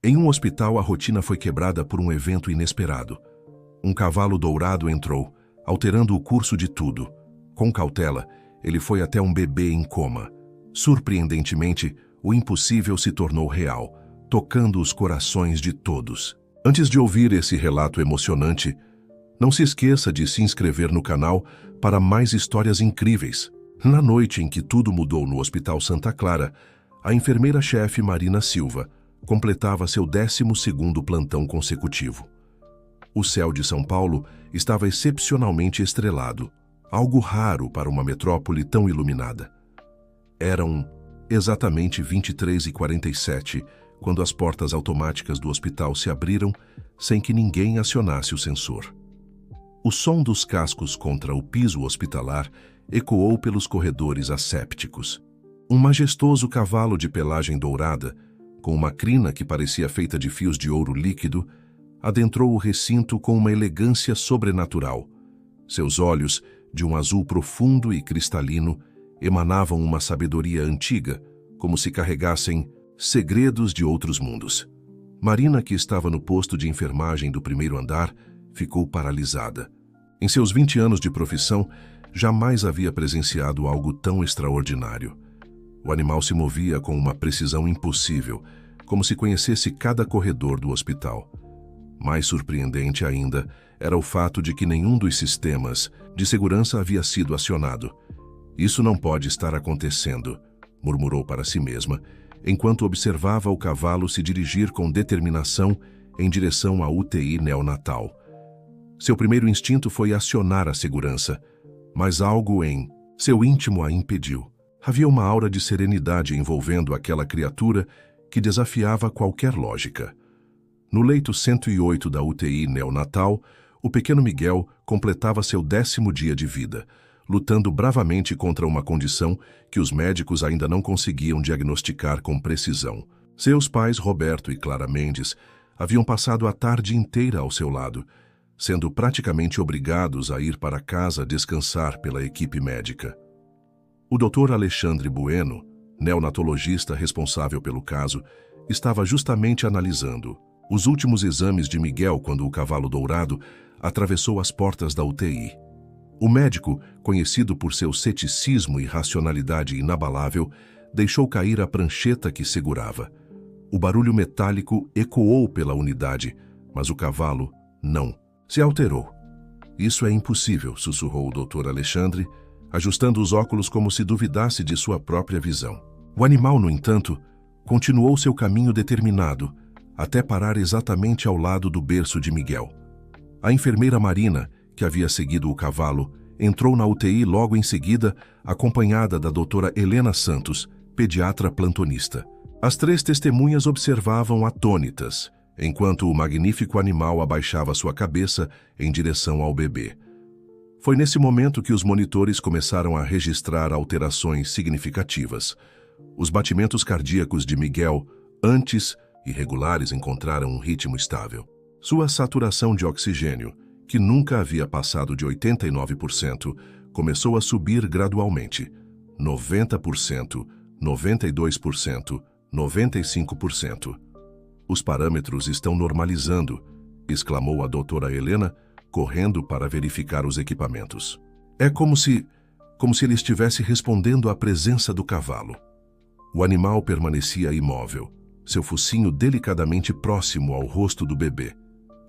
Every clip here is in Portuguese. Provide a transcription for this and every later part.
Em um hospital, a rotina foi quebrada por um evento inesperado. Um cavalo dourado entrou, alterando o curso de tudo. Com cautela, ele foi até um bebê em coma. Surpreendentemente, o impossível se tornou real, tocando os corações de todos. Antes de ouvir esse relato emocionante, não se esqueça de se inscrever no canal para mais histórias incríveis. Na noite em que tudo mudou no Hospital Santa Clara, a enfermeira-chefe Marina Silva completava seu 12º plantão consecutivo. O céu de São Paulo estava excepcionalmente estrelado, algo raro para uma metrópole tão iluminada. Eram exatamente 23h47 quando as portas automáticas do hospital se abriram sem que ninguém acionasse o sensor. O som dos cascos contra o piso hospitalar ecoou pelos corredores assépticos. Um majestoso cavalo de pelagem dourada, com uma crina que parecia feita de fios de ouro líquido, adentrou o recinto com uma elegância sobrenatural. Seus olhos, de um azul profundo e cristalino, emanavam uma sabedoria antiga, como se carregassem segredos de outros mundos. Marina, que estava no posto de enfermagem do primeiro andar, ficou paralisada. Em seus 20 anos de profissão, jamais havia presenciado algo tão extraordinário. O animal se movia com uma precisão impossível, como se conhecesse cada corredor do hospital. Mais surpreendente ainda era o fato de que nenhum dos sistemas de segurança havia sido acionado. "Isso não pode estar acontecendo", murmurou para si mesma, enquanto observava o cavalo se dirigir com determinação em direção à UTI neonatal. Seu primeiro instinto foi acionar a segurança, mas algo em seu íntimo a impediu. Havia uma aura de serenidade envolvendo aquela criatura que desafiava qualquer lógica. No leito 108 da UTI neonatal, o pequeno Miguel completava seu 10º dia de vida, lutando bravamente contra uma condição que os médicos ainda não conseguiam diagnosticar com precisão. Seus pais, Roberto e Clara Mendes, haviam passado a tarde inteira ao seu lado, sendo praticamente obrigados a ir para casa descansar pela equipe médica. O Dr. Alexandre Bueno, neonatologista responsável pelo caso, estava justamente analisando os últimos exames de Miguel quando o cavalo dourado atravessou as portas da UTI. O médico, conhecido por seu ceticismo e racionalidade inabalável, deixou cair a prancheta que segurava. O barulho metálico ecoou pela unidade, mas o cavalo não se alterou. "Isso é impossível", sussurrou o Dr. Alexandre, ajustando os óculos como se duvidasse de sua própria visão. O animal, no entanto, continuou seu caminho determinado, até parar exatamente ao lado do berço de Miguel. A enfermeira Marina, que havia seguido o cavalo, entrou na UTI logo em seguida, acompanhada da doutora Helena Santos, pediatra plantonista. As 3 testemunhas observavam atônitas, enquanto o magnífico animal abaixava sua cabeça em direção ao bebê. Foi nesse momento que os monitores começaram a registrar alterações significativas. Os batimentos cardíacos de Miguel, antes irregulares, encontraram um ritmo estável. Sua saturação de oxigênio, que nunca havia passado de 89%, começou a subir gradualmente. 90%, 92%, 95%. "Os parâmetros estão normalizando", exclamou a doutora Helena, correndo para verificar os equipamentos. "É como se ele estivesse respondendo à presença do cavalo." O animal permanecia imóvel, seu focinho delicadamente próximo ao rosto do bebê,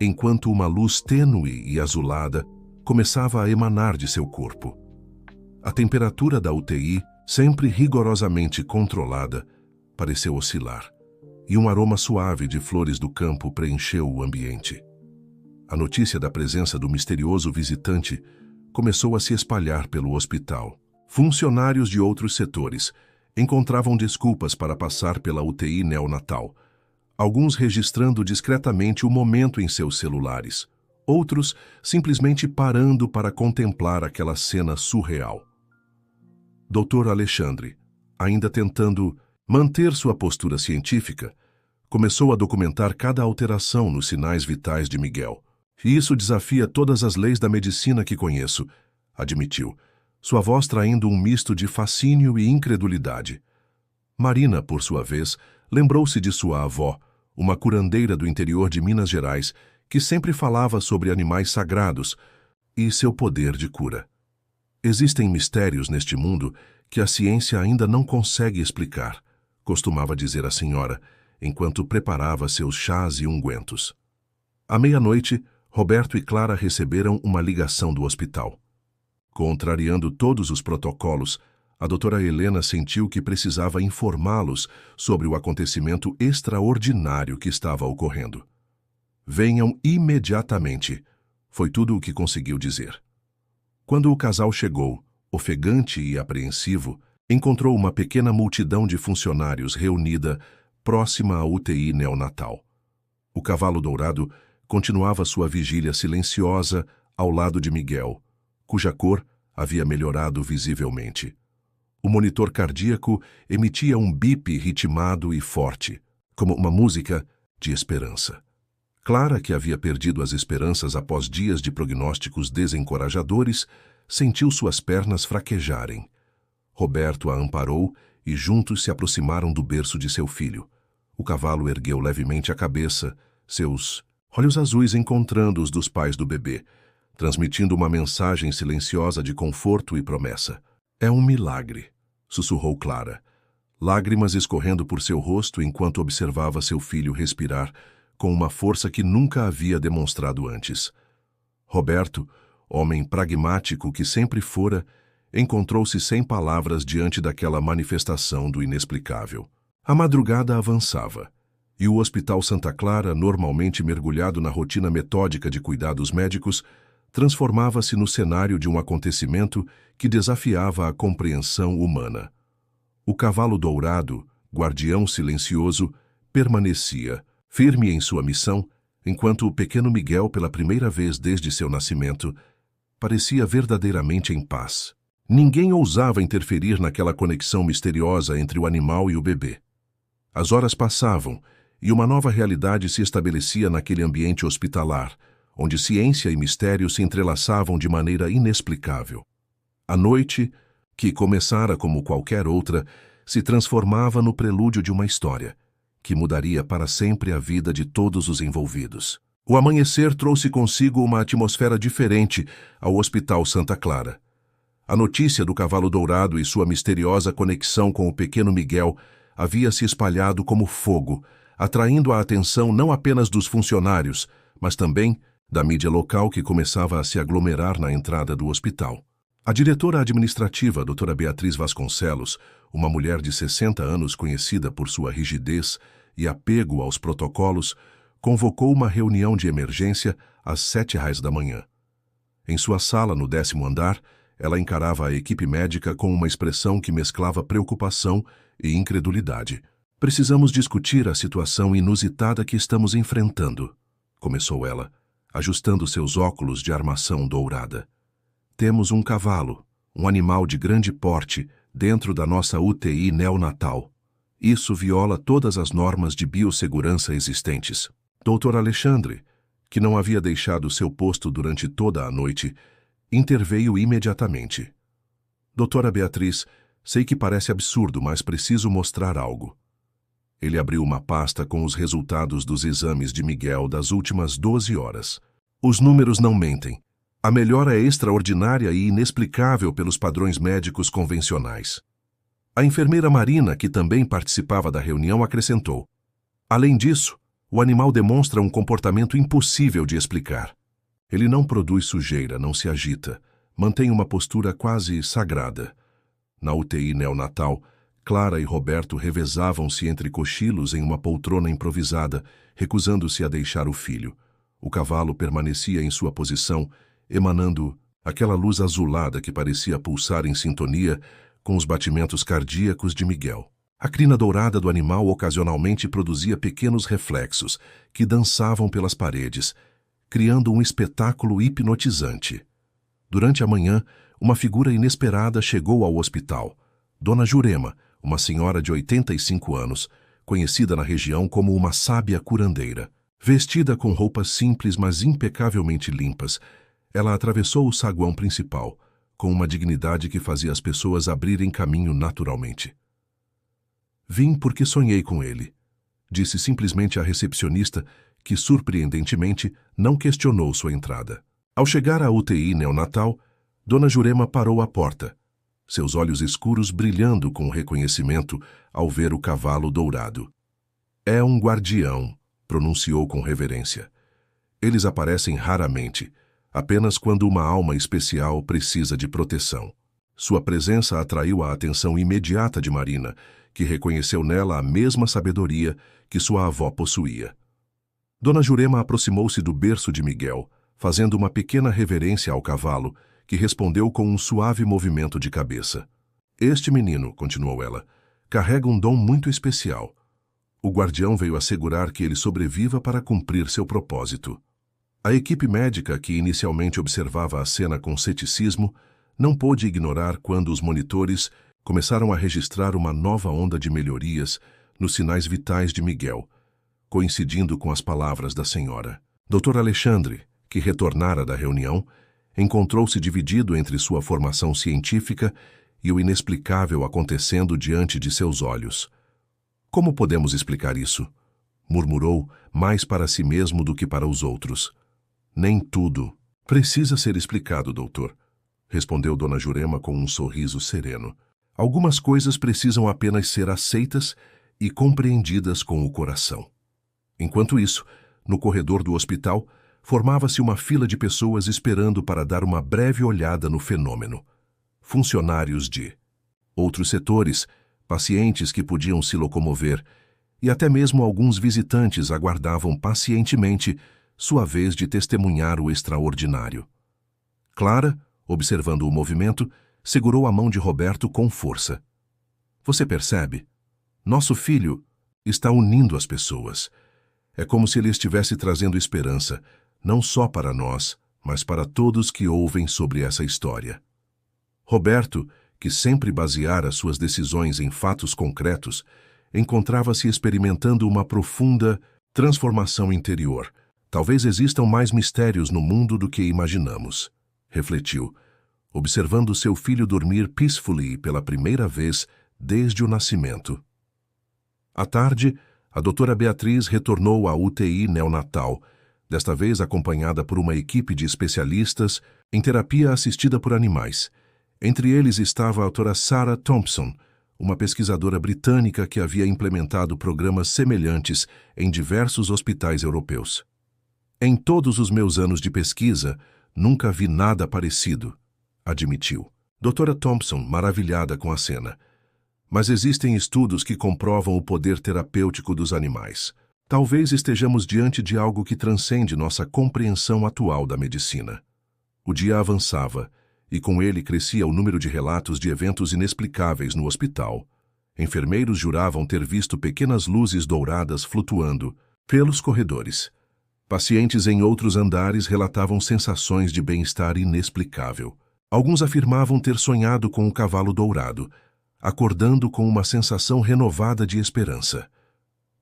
enquanto uma luz tênue e azulada começava a emanar de seu corpo. A temperatura da UTI, sempre rigorosamente controlada, pareceu oscilar, e um aroma suave de flores do campo preencheu o ambiente. A notícia da presença do misterioso visitante começou a se espalhar pelo hospital. Funcionários de outros setores encontravam desculpas para passar pela UTI neonatal, alguns registrando discretamente o momento em seus celulares, outros simplesmente parando para contemplar aquela cena surreal. Dr. Alexandre, ainda tentando manter sua postura científica, começou a documentar cada alteração nos sinais vitais de Miguel. "E isso desafia todas as leis da medicina que conheço", admitiu, sua voz traindo um misto de fascínio e incredulidade. Marina, por sua vez, lembrou-se de sua avó, uma curandeira do interior de Minas Gerais que sempre falava sobre animais sagrados e seu poder de cura. Existem mistérios neste mundo que a ciência ainda não consegue explicar, costumava dizer a senhora, enquanto preparava seus chás e ungüentos. À meia-noite, Roberto e Clara receberam uma ligação do hospital. Contrariando todos os protocolos, a doutora Helena sentiu que precisava informá-los sobre o acontecimento extraordinário que estava ocorrendo. Venham imediatamente, foi tudo o que conseguiu dizer. Quando o casal chegou, ofegante e apreensivo, encontrou uma pequena multidão de funcionários reunida próxima à UTI neonatal. O cavalo dourado continuava sua vigília silenciosa ao lado de Miguel, cuja cor havia melhorado visivelmente. O monitor cardíaco emitia um bip ritmado e forte, como uma música de esperança. Clara, que havia perdido as esperanças após dias de prognósticos desencorajadores, sentiu suas pernas fraquejarem. Roberto a amparou e juntos se aproximaram do berço de seu filho. O cavalo ergueu levemente a cabeça, seus olhos azuis encontrando os dos pais do bebê, transmitindo uma mensagem silenciosa de conforto e promessa. É um milagre, sussurrou Clara, lágrimas escorrendo por seu rosto enquanto observava seu filho respirar com uma força que nunca havia demonstrado antes. Roberto, homem pragmático que sempre fora, encontrou-se sem palavras diante daquela manifestação do inexplicável. A madrugada avançava, e o Hospital Santa Clara, normalmente mergulhado na rotina metódica de cuidados médicos, transformava-se no cenário de um acontecimento que desafiava a compreensão humana. O cavalo dourado, guardião silencioso, permanecia, firme em sua missão, enquanto o pequeno Miguel, pela primeira vez desde seu nascimento, parecia verdadeiramente em paz. Ninguém ousava interferir naquela conexão misteriosa entre o animal e o bebê. As horas passavam, e uma nova realidade se estabelecia naquele ambiente hospitalar, onde ciência e mistério se entrelaçavam de maneira inexplicável. A noite, que começara como qualquer outra, se transformava no prelúdio de uma história, que mudaria para sempre a vida de todos os envolvidos. O amanhecer trouxe consigo uma atmosfera diferente ao Hospital Santa Clara. A notícia do cavalo dourado e sua misteriosa conexão com o pequeno Miguel havia se espalhado como fogo, atraindo a atenção não apenas dos funcionários, mas também da mídia local que começava a se aglomerar na entrada do hospital. A diretora administrativa, doutora Beatriz Vasconcelos, uma mulher de 60 anos conhecida por sua rigidez e apego aos protocolos, convocou uma reunião de emergência às 7h da manhã. Em sua sala, no 10º andar, ela encarava a equipe médica com uma expressão que mesclava preocupação e incredulidade. Precisamos discutir a situação inusitada que estamos enfrentando, começou ela, ajustando seus óculos de armação dourada. Temos um cavalo, um animal de grande porte, dentro da nossa UTI neonatal. Isso viola todas as normas de biossegurança existentes. Dr. Alexandre, que não havia deixado seu posto durante toda a noite, interveio imediatamente. Doutora Beatriz, sei que parece absurdo, mas preciso mostrar algo. Ele abriu uma pasta com os resultados dos exames de Miguel das últimas 12 horas. Os números não mentem. A melhora é extraordinária e inexplicável pelos padrões médicos convencionais. A enfermeira Marina, que também participava da reunião, acrescentou: além disso, o animal demonstra um comportamento impossível de explicar. Ele não produz sujeira, não se agita, mantém uma postura quase sagrada. Na UTI neonatal, Clara e Roberto revezavam-se entre cochilos em uma poltrona improvisada, recusando-se a deixar o filho. O cavalo permanecia em sua posição, emanando aquela luz azulada que parecia pulsar em sintonia com os batimentos cardíacos de Miguel. A crina dourada do animal ocasionalmente produzia pequenos reflexos que dançavam pelas paredes, criando um espetáculo hipnotizante. Durante a manhã, uma figura inesperada chegou ao hospital. Dona Jurema, uma senhora de 85 anos, conhecida na região como uma sábia curandeira. Vestida com roupas simples, mas impecavelmente limpas, ela atravessou o saguão principal, com uma dignidade que fazia as pessoas abrirem caminho naturalmente. Vim porque sonhei com ele. disse simplesmente à recepcionista, que surpreendentemente não questionou sua entrada. Ao chegar à UTI neonatal, Dona Jurema parou à porta, seus olhos escuros brilhando com reconhecimento ao ver o cavalo dourado. É um guardião, pronunciou com reverência. Eles aparecem raramente, apenas quando uma alma especial precisa de proteção. Sua presença atraiu a atenção imediata de Marina, que reconheceu nela a mesma sabedoria que sua avó possuía. Dona Jurema aproximou-se do berço de Miguel, fazendo uma pequena reverência ao cavalo, que respondeu com um suave movimento de cabeça. Este menino, continuou ela, carrega um dom muito especial. O guardião veio assegurar que ele sobreviva para cumprir seu propósito. A equipe médica, que inicialmente observava a cena com ceticismo, não pôde ignorar quando os monitores começaram a registrar uma nova onda de melhorias nos sinais vitais de Miguel, coincidindo com as palavras da senhora. Dr. Alexandre, que retornara da reunião, encontrou-se dividido entre sua formação científica e o inexplicável acontecendo diante de seus olhos. Como podemos explicar isso? Murmurou, mais para si mesmo do que para os outros. Nem tudo precisa ser explicado, doutor, respondeu Dona Jurema com um sorriso sereno. Algumas coisas precisam apenas ser aceitas e compreendidas com o coração. Enquanto isso, no corredor do hospital, formava-se uma fila de pessoas esperando para dar uma breve olhada no fenômeno. Funcionários de outros setores, pacientes que podiam se locomover, e até mesmo alguns visitantes aguardavam pacientemente sua vez de testemunhar o extraordinário. Clara, observando o movimento, segurou a mão de Roberto com força. Você percebe? Nosso filho está unindo as pessoas. É como se ele estivesse trazendo esperança, não só para nós, mas para todos que ouvem sobre essa história. Roberto, que sempre baseara suas decisões em fatos concretos, encontrava-se experimentando uma profunda transformação interior. Talvez existam mais mistérios no mundo do que imaginamos, refletiu, observando seu filho dormir peacefully pela primeira vez desde o nascimento. À tarde, a doutora Beatriz retornou à UTI neonatal, desta vez acompanhada por uma equipe de especialistas em terapia assistida por animais. Entre eles estava a doutora Sarah Thompson, uma pesquisadora britânica que havia implementado programas semelhantes em diversos hospitais europeus. Em todos os meus anos de pesquisa, nunca vi nada parecido, admitiu. Doutora Thompson, maravilhada com a cena. Mas existem estudos que comprovam o poder terapêutico dos animais. Talvez estejamos diante de algo que transcende nossa compreensão atual da medicina. O dia avançava, e com ele crescia o número de relatos de eventos inexplicáveis no hospital. Enfermeiros juravam ter visto pequenas luzes douradas flutuando pelos corredores. Pacientes em outros andares relatavam sensações de bem-estar inexplicável. Alguns afirmavam ter sonhado com o cavalo dourado, acordando com uma sensação renovada de esperança.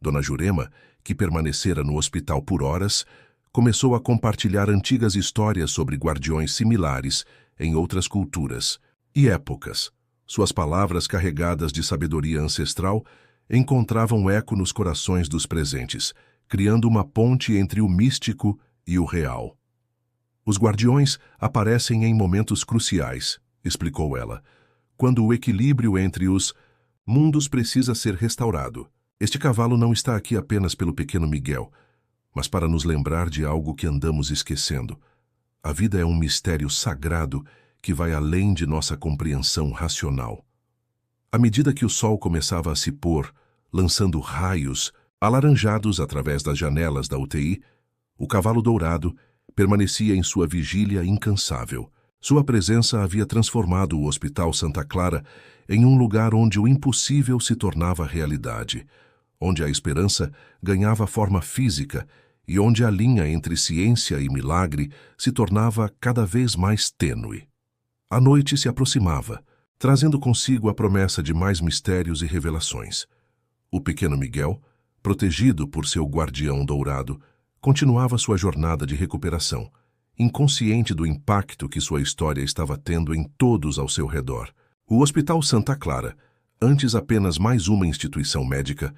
Dona Jurema, que permanecera no hospital por horas, começou a compartilhar antigas histórias sobre guardiões similares em outras culturas e épocas. Suas palavras carregadas de sabedoria ancestral encontravam eco nos corações dos presentes, criando uma ponte entre o místico e o real. Os guardiões aparecem em momentos cruciais, explicou ela, quando o equilíbrio entre os mundos precisa ser restaurado. Este cavalo não está aqui apenas pelo pequeno Miguel, mas para nos lembrar de algo que andamos esquecendo. A vida é um mistério sagrado que vai além de nossa compreensão racional. À medida que o sol começava a se pôr, lançando raios alaranjados através das janelas da UTI, o cavalo dourado permanecia em sua vigília incansável. Sua presença havia transformado o Hospital Santa Clara em um lugar onde o impossível se tornava realidade, onde a esperança ganhava forma física e onde a linha entre ciência e milagre se tornava cada vez mais tênue. A noite se aproximava, trazendo consigo a promessa de mais mistérios e revelações. O pequeno Miguel, protegido por seu guardião dourado, continuava sua jornada de recuperação, inconsciente do impacto que sua história estava tendo em todos ao seu redor. O Hospital Santa Clara, antes apenas mais uma instituição médica,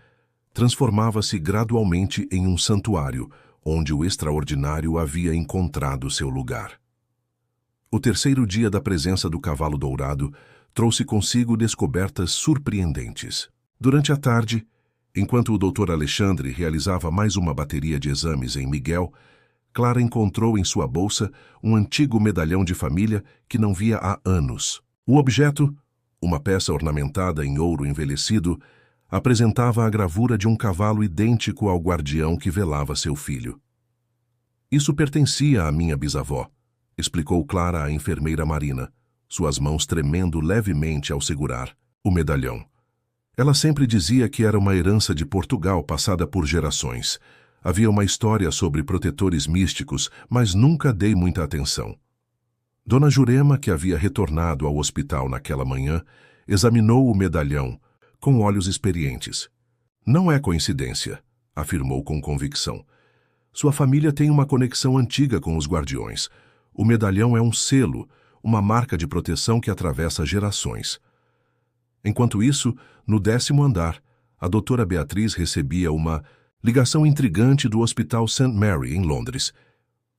transformava-se gradualmente em um santuário, onde o extraordinário havia encontrado seu lugar. O terceiro dia da presença do cavalo dourado trouxe consigo descobertas surpreendentes. Durante a tarde, enquanto o Dr. Alexandre realizava mais uma bateria de exames em Miguel, Clara encontrou em sua bolsa um antigo medalhão de família que não via há anos. O objeto, uma peça ornamentada em ouro envelhecido, apresentava a gravura de um cavalo idêntico ao guardião que velava seu filho. Isso pertencia à minha bisavó, explicou Clara à enfermeira Marina, suas mãos tremendo levemente ao segurar o medalhão. Ela sempre dizia que era uma herança de Portugal passada por gerações. Havia uma história sobre protetores místicos, mas nunca dei muita atenção. Dona Jurema, que havia retornado ao hospital naquela manhã, examinou o medalhão com olhos experientes. Não é coincidência, afirmou com convicção. Sua família tem uma conexão antiga com os guardiões. O medalhão é um selo, uma marca de proteção que atravessa gerações. Enquanto isso, no 10º andar, a doutora Beatriz recebia uma ligação intrigante do Hospital St. Mary, em Londres.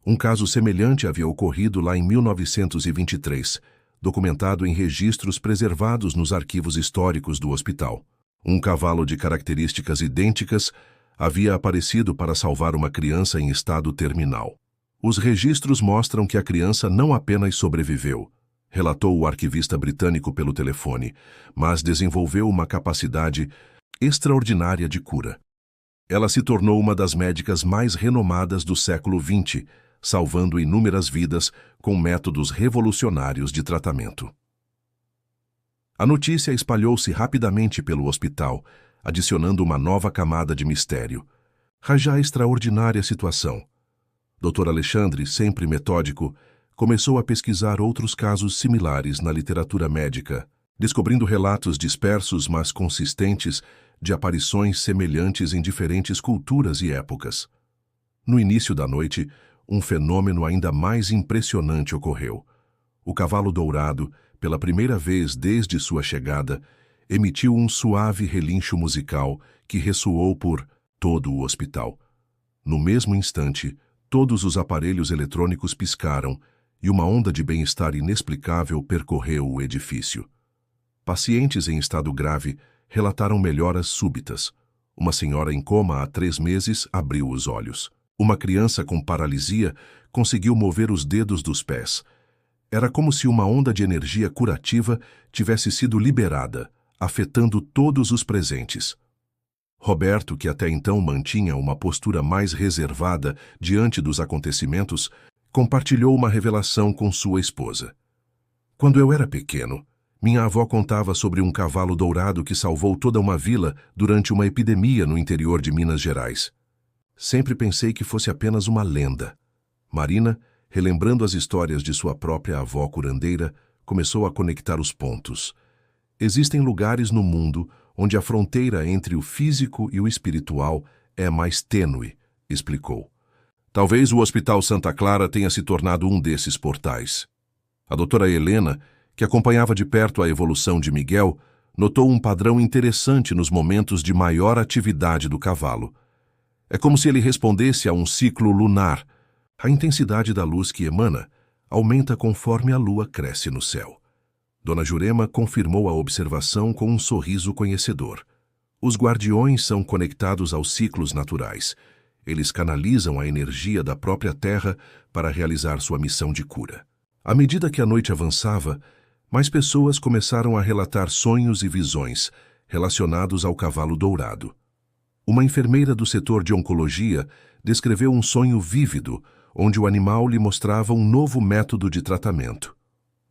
Um caso semelhante havia ocorrido lá em 1923, documentado em registros preservados nos arquivos históricos do hospital. Um cavalo de características idênticas havia aparecido para salvar uma criança em estado terminal. Os registros mostram que a criança não apenas sobreviveu, relatou o arquivista britânico pelo telefone, mas desenvolveu uma capacidade extraordinária de cura. Ela se tornou uma das médicas mais renomadas do século XX, salvando inúmeras vidas com métodos revolucionários de tratamento. A notícia espalhou-se rapidamente pelo hospital, adicionando uma nova camada de mistério. Já extraordinária situação. Dr. Alexandre, sempre metódico, começou a pesquisar outros casos similares na literatura médica, descobrindo relatos dispersos mas consistentes de aparições semelhantes em diferentes culturas e épocas. No início da noite, um fenômeno ainda mais impressionante ocorreu. O cavalo dourado, pela primeira vez desde sua chegada, emitiu um suave relincho musical que ressoou por todo o hospital. No mesmo instante, todos os aparelhos eletrônicos piscaram e uma onda de bem-estar inexplicável percorreu o edifício. Pacientes em estado grave relataram melhoras súbitas. Uma senhora em coma há 3 meses abriu os olhos. Uma criança com paralisia conseguiu mover os dedos dos pés. Era como se uma onda de energia curativa tivesse sido liberada, afetando todos os presentes. Roberto, que até então mantinha uma postura mais reservada diante dos acontecimentos, compartilhou uma revelação com sua esposa. Quando eu era pequeno, minha avó contava sobre um cavalo dourado que salvou toda uma vila durante uma epidemia no interior de Minas Gerais. Sempre pensei que fosse apenas uma lenda. Marina, relembrando as histórias de sua própria avó curandeira, começou a conectar os pontos. Existem lugares no mundo onde a fronteira entre o físico e o espiritual é mais tênue, explicou. Talvez o Hospital Santa Clara tenha se tornado um desses portais. A doutora Helena, que acompanhava de perto a evolução de Miguel, notou um padrão interessante nos momentos de maior atividade do cavalo. É como se ele respondesse a um ciclo lunar. A intensidade da luz que emana aumenta conforme a lua cresce no céu. Dona Jurema confirmou a observação com um sorriso conhecedor. Os guardiões são conectados aos ciclos naturais. Eles canalizam a energia da própria Terra para realizar sua missão de cura. À medida que a noite avançava, mais pessoas começaram a relatar sonhos e visões relacionados ao cavalo dourado. Uma enfermeira do setor de oncologia descreveu um sonho vívido, onde o animal lhe mostrava um novo método de tratamento.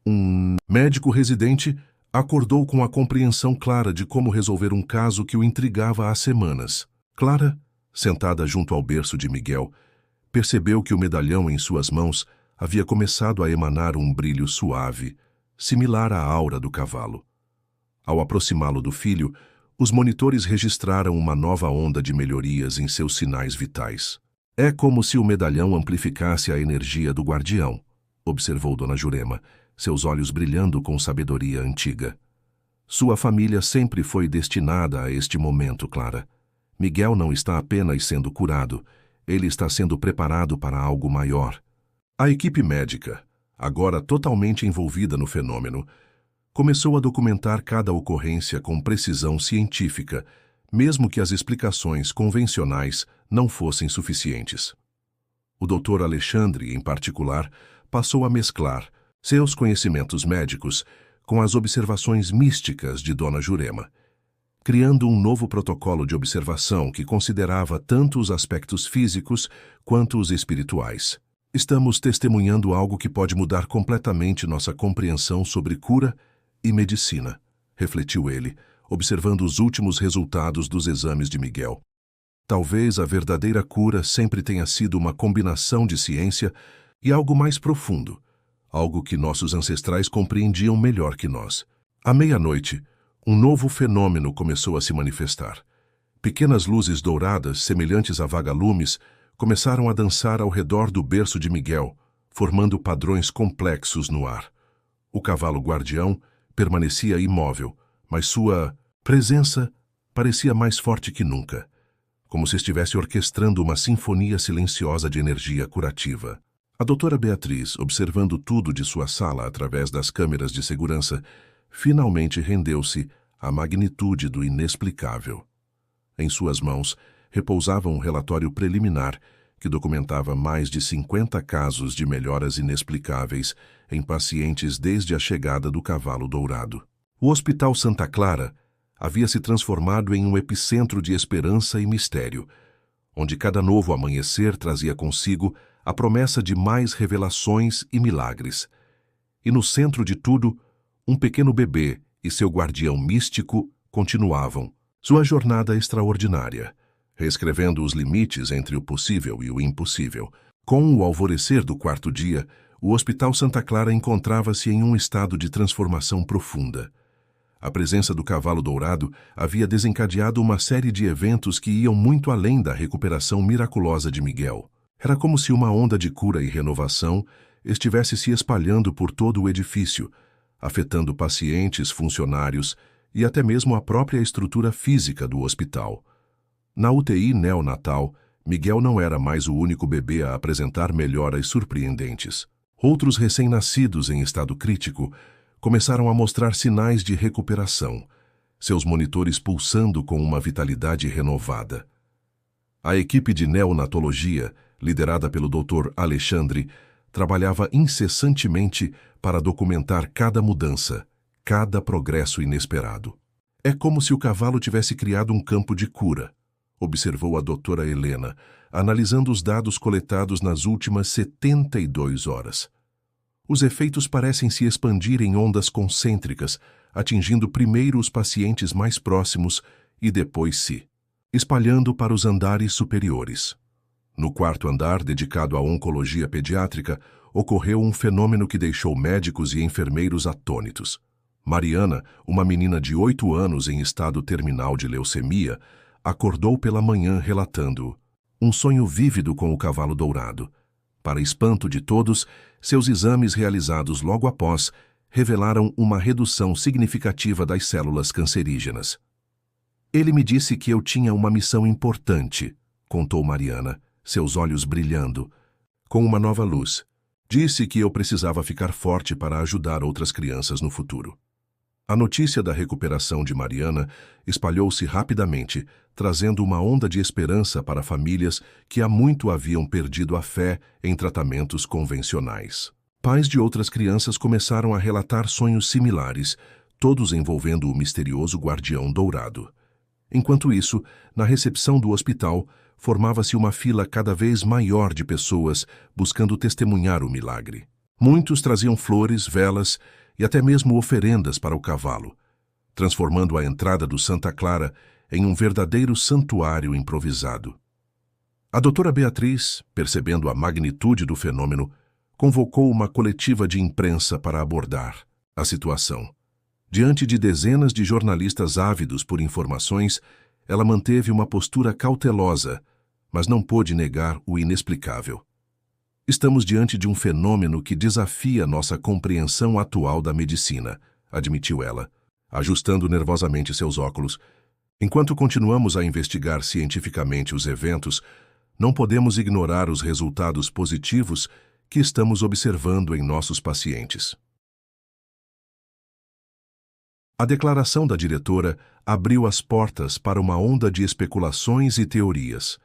Um médico residente acordou com a compreensão clara de como resolver um caso que o intrigava há semanas. Clara, sentada junto ao berço de Miguel, percebeu que o medalhão em suas mãos havia começado a emanar um brilho suave, similar à aura do cavalo. Ao aproximá-lo do filho, os monitores registraram uma nova onda de melhorias em seus sinais vitais. É como se o medalhão amplificasse a energia do guardião, observou Dona Jurema, seus olhos brilhando com sabedoria antiga. Sua família sempre foi destinada a este momento, Clara. Miguel não está apenas sendo curado, ele está sendo preparado para algo maior. A equipe médica, agora totalmente envolvida no fenômeno, começou a documentar cada ocorrência com precisão científica, mesmo que as explicações convencionais não fossem suficientes. O Dr. Alexandre, em particular, passou a mesclar seus conhecimentos médicos com as observações místicas de Dona Jurema, criando um novo protocolo de observação que considerava tanto os aspectos físicos quanto os espirituais. Estamos testemunhando algo que pode mudar completamente nossa compreensão sobre cura e medicina, refletiu ele, observando os últimos resultados dos exames de Miguel. Talvez a verdadeira cura sempre tenha sido uma combinação de ciência e algo mais profundo, algo que nossos ancestrais compreendiam melhor que nós. À meia-noite, um novo fenômeno começou a se manifestar. Pequenas luzes douradas, semelhantes a vagalumes, começaram a dançar ao redor do berço de Miguel, formando padrões complexos no ar. O cavalo guardião permanecia imóvel, mas sua presença parecia mais forte que nunca, como se estivesse orquestrando uma sinfonia silenciosa de energia curativa. A doutora Beatriz, observando tudo de sua sala através das câmeras de segurança, finalmente rendeu-se à magnitude do inexplicável. Em suas mãos repousava um relatório preliminar que documentava mais de 50 casos de melhoras inexplicáveis em pacientes desde a chegada do cavalo dourado. O Hospital Santa Clara havia se transformado em um epicentro de esperança e mistério, onde cada novo amanhecer trazia consigo a promessa de mais revelações e milagres. E no centro de tudo, um pequeno bebê e seu guardião místico continuavam sua jornada extraordinária, reescrevendo os limites entre o possível e o impossível. Com o alvorecer do quarto dia, o Hospital Santa Clara encontrava-se em um estado de transformação profunda. A presença do cavalo dourado havia desencadeado uma série de eventos que iam muito além da recuperação miraculosa de Miguel. Era como se uma onda de cura e renovação estivesse se espalhando por todo o edifício, afetando pacientes, funcionários e até mesmo a própria estrutura física do hospital. Na UTI neonatal, Miguel não era mais o único bebê a apresentar melhoras surpreendentes. Outros recém-nascidos em estado crítico começaram a mostrar sinais de recuperação, seus monitores pulsando com uma vitalidade renovada. A equipe de neonatologia, liderada pelo Dr. Alexandre, trabalhava incessantemente para documentar cada mudança, cada progresso inesperado. É como se o cavalo tivesse criado um campo de cura, observou a doutora Helena, analisando os dados coletados nas últimas 72 horas. Os efeitos parecem se expandir em ondas concêntricas, atingindo primeiro os pacientes mais próximos e depois se espalhando para os andares superiores. No quarto andar, dedicado à oncologia pediátrica, ocorreu um fenômeno que deixou médicos e enfermeiros atônitos. Mariana, uma menina de 8 anos em estado terminal de leucemia, acordou pela manhã relatando um sonho vívido com o cavalo dourado. Para espanto de todos, seus exames realizados logo após revelaram uma redução significativa das células cancerígenas. Ele me disse que eu tinha uma missão importante, contou Mariana, seus olhos brilhando, com uma nova luz. Disse que eu precisava ficar forte para ajudar outras crianças no futuro. A notícia da recuperação de Mariana espalhou-se rapidamente, trazendo uma onda de esperança para famílias que há muito haviam perdido a fé em tratamentos convencionais. Pais de outras crianças começaram a relatar sonhos similares, todos envolvendo o misterioso guardião dourado. Enquanto isso, na recepção do hospital, formava-se uma fila cada vez maior de pessoas buscando testemunhar o milagre. Muitos traziam flores, velas e até mesmo oferendas para o cavalo, transformando a entrada do Santa Clara em um verdadeiro santuário improvisado. A doutora Beatriz, percebendo a magnitude do fenômeno, convocou uma coletiva de imprensa para abordar a situação. Diante de dezenas de jornalistas ávidos por informações, ela manteve uma postura cautelosa, mas não pôde negar o inexplicável. Estamos diante de um fenômeno que desafia nossa compreensão atual da medicina, admitiu ela, ajustando nervosamente seus óculos. Enquanto continuamos a investigar cientificamente os eventos, não podemos ignorar os resultados positivos que estamos observando em nossos pacientes. A declaração da diretora abriu as portas para uma onda de especulações e teorias.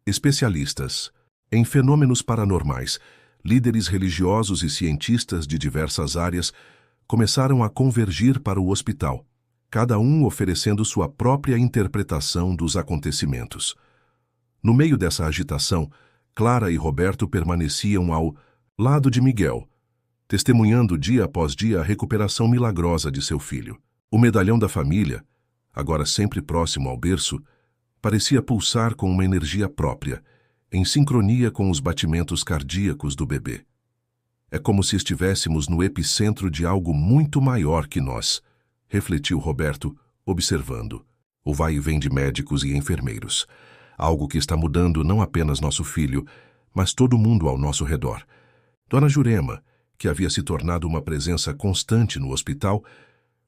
Especialistas em fenômenos paranormais, líderes religiosos e cientistas de diversas áreas começaram a convergir para o hospital, cada um oferecendo sua própria interpretação dos acontecimentos. No meio dessa agitação, Clara e Roberto permaneciam ao lado de Miguel, testemunhando dia após dia a recuperação milagrosa de seu filho. O medalhão da família, agora sempre próximo ao berço, parecia pulsar com uma energia própria, em sincronia com os batimentos cardíacos do bebê. É como se estivéssemos no epicentro de algo muito maior que nós, refletiu Roberto, observando o vai e vem de médicos e enfermeiros. Algo que está mudando não apenas nosso filho, mas todo mundo ao nosso redor. Dona Jurema, que havia se tornado uma presença constante no hospital,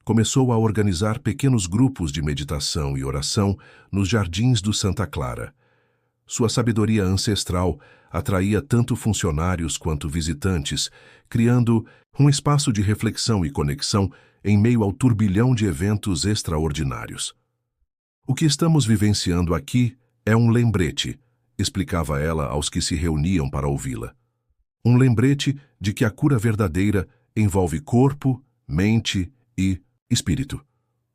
começou a organizar pequenos grupos de meditação e oração nos jardins do Santa Clara. Sua sabedoria ancestral atraía tanto funcionários quanto visitantes, criando um espaço de reflexão e conexão em meio ao turbilhão de eventos extraordinários. O que estamos vivenciando aqui é um lembrete, explicava ela aos que se reuniam para ouvi-la. Um lembrete de que a cura verdadeira envolve corpo, mente e espírito.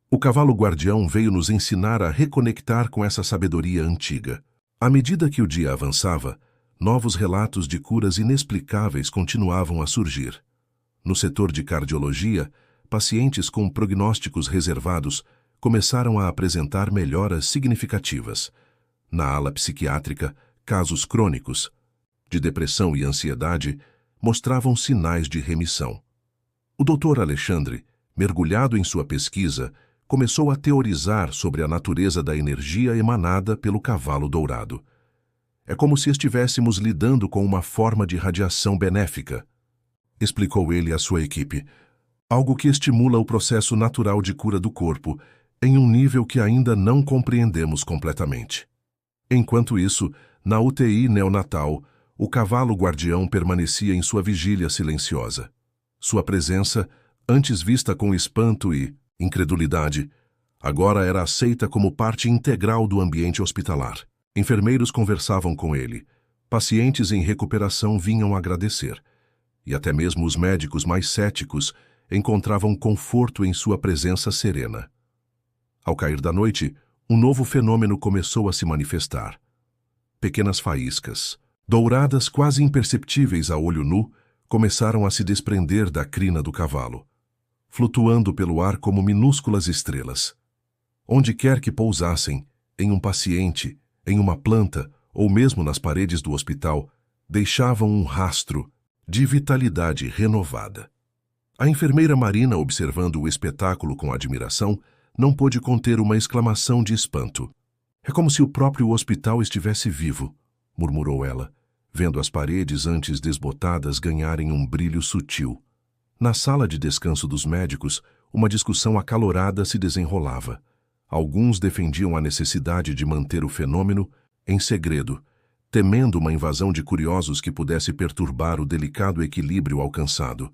O cavalo guardião veio nos ensinar a reconectar com essa sabedoria antiga. À medida que o dia avançava, novos relatos de curas inexplicáveis continuavam a surgir. No setor de cardiologia, pacientes com prognósticos reservados começaram a apresentar melhoras significativas. Na ala psiquiátrica, casos crônicos, de depressão e ansiedade, mostravam sinais de remissão. O Dr. Alexandre, mergulhado em sua pesquisa, começou a teorizar sobre a natureza da energia emanada pelo cavalo dourado. É como se estivéssemos lidando com uma forma de radiação benéfica, explicou ele à sua equipe, algo que estimula o processo natural de cura do corpo em um nível que ainda não compreendemos completamente. Enquanto isso, na UTI neonatal, o cavalo guardião permanecia em sua vigília silenciosa. Sua presença, antes vista com espanto e incredulidade, agora era aceita como parte integral do ambiente hospitalar. Enfermeiros conversavam com ele, pacientes em recuperação vinham agradecer, e até mesmo os médicos mais céticos encontravam conforto em sua presença serena. Ao cair da noite, um novo fenômeno começou a se manifestar. Pequenas faíscas, douradas quase imperceptíveis a olho nu, começaram a se desprender da crina do cavalo, flutuando pelo ar como minúsculas estrelas. Onde quer que pousassem, em um paciente, em uma planta ou mesmo nas paredes do hospital, deixavam um rastro de vitalidade renovada. A enfermeira Marina, observando o espetáculo com admiração, não pôde conter uma exclamação de espanto. É como se o próprio hospital estivesse vivo, murmurou ela, vendo as paredes antes desbotadas ganharem um brilho sutil. Na sala de descanso dos médicos, uma discussão acalorada se desenrolava. Alguns defendiam a necessidade de manter o fenômeno em segredo, temendo uma invasão de curiosos que pudesse perturbar o delicado equilíbrio alcançado.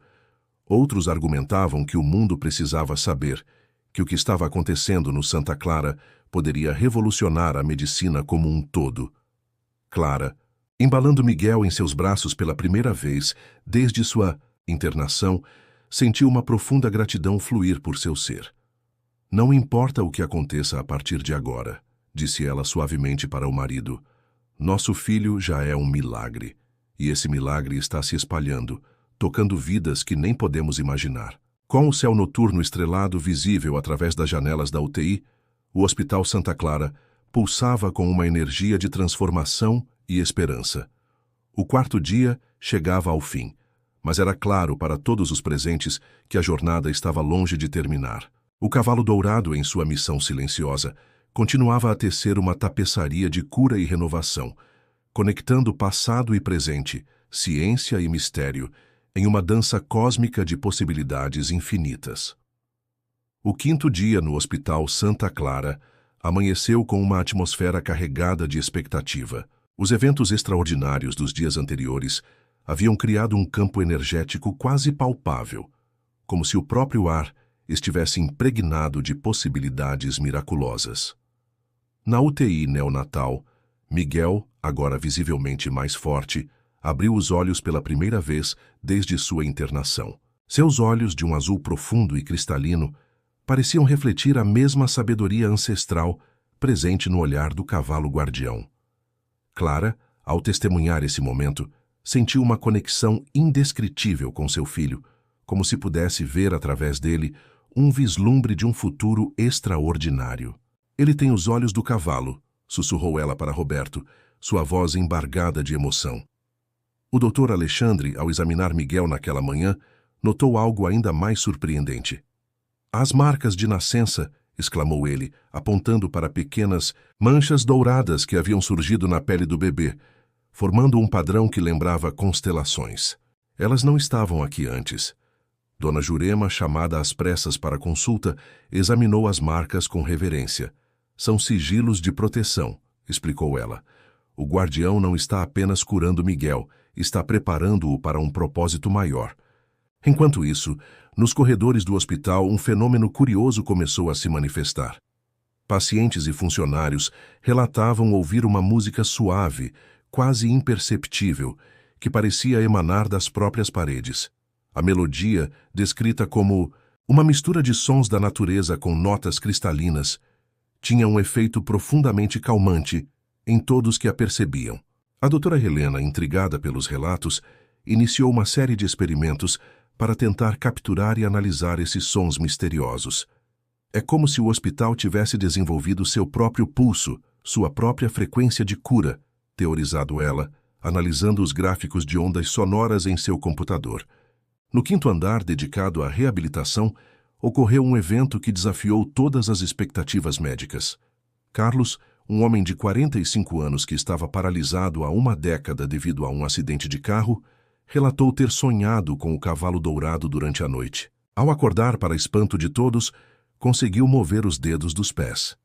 Outros argumentavam que o mundo precisava saber que o que estava acontecendo no Santa Clara poderia revolucionar a medicina como um todo. Clara, embalando Miguel em seus braços pela primeira vez desde sua internação, sentiu uma profunda gratidão fluir por seu ser. Não importa o que aconteça a partir de agora, disse ela suavemente para o marido. Nosso filho já é um milagre, e esse milagre está se espalhando, tocando vidas que nem podemos imaginar. Com o céu noturno estrelado visível através das janelas da UTI, o Hospital Santa Clara pulsava com uma energia de transformação e esperança. O quarto dia chegava ao fim, mas era claro para todos os presentes que a jornada estava longe de terminar. O cavalo dourado, em sua missão silenciosa, continuava a tecer uma tapeçaria de cura e renovação, conectando passado e presente, ciência e mistério, em uma dança cósmica de possibilidades infinitas. O quinto dia no Hospital Santa Clara Amanheceu com uma atmosfera carregada de expectativa. Os eventos extraordinários dos dias anteriores haviam criado um campo energético quase palpável, como se o próprio ar estivesse impregnado de possibilidades miraculosas. Na UTI neonatal, Miguel, agora visivelmente mais forte, abriu os olhos pela primeira vez desde sua internação. Seus olhos, de um azul profundo e cristalino, pareciam refletir a mesma sabedoria ancestral presente no olhar do cavalo guardião. Clara, ao testemunhar esse momento, sentiu uma conexão indescritível com seu filho, como se pudesse ver através dele um vislumbre de um futuro extraordinário. Ele tem os olhos do cavalo, sussurrou ela para Roberto, sua voz embargada de emoção. O doutor Alexandre, ao examinar Miguel naquela manhã, notou algo ainda mais surpreendente. As marcas de nascença, exclamou ele, apontando para pequenas manchas douradas que haviam surgido na pele do bebê, formando um padrão que lembrava constelações. Elas não estavam aqui antes. Dona Jurema, chamada às pressas para consulta, examinou as marcas com reverência. São sigilos de proteção, explicou ela. O guardião não está apenas curando Miguel, está preparando-o para um propósito maior. Enquanto isso, nos corredores do hospital, um fenômeno curioso começou a se manifestar. Pacientes e funcionários relatavam ouvir uma música suave, quase imperceptível, que parecia emanar das próprias paredes. A melodia, descrita como uma mistura de sons da natureza com notas cristalinas, tinha um efeito profundamente calmante em todos que a percebiam. A doutora Helena, intrigada pelos relatos, iniciou uma série de experimentos para tentar capturar e analisar esses sons misteriosos. É como se o hospital tivesse desenvolvido seu próprio pulso, sua própria frequência de cura, teorizado ela, analisando os gráficos de ondas sonoras em seu computador. No quinto andar, dedicado à reabilitação, ocorreu um evento que desafiou todas as expectativas médicas. Carlos, um homem de 45 anos que estava paralisado há uma década devido a um acidente de carro, relatou ter sonhado com o cavalo dourado durante a noite. Ao acordar, para espanto de todos, conseguiu mover os dedos dos pés.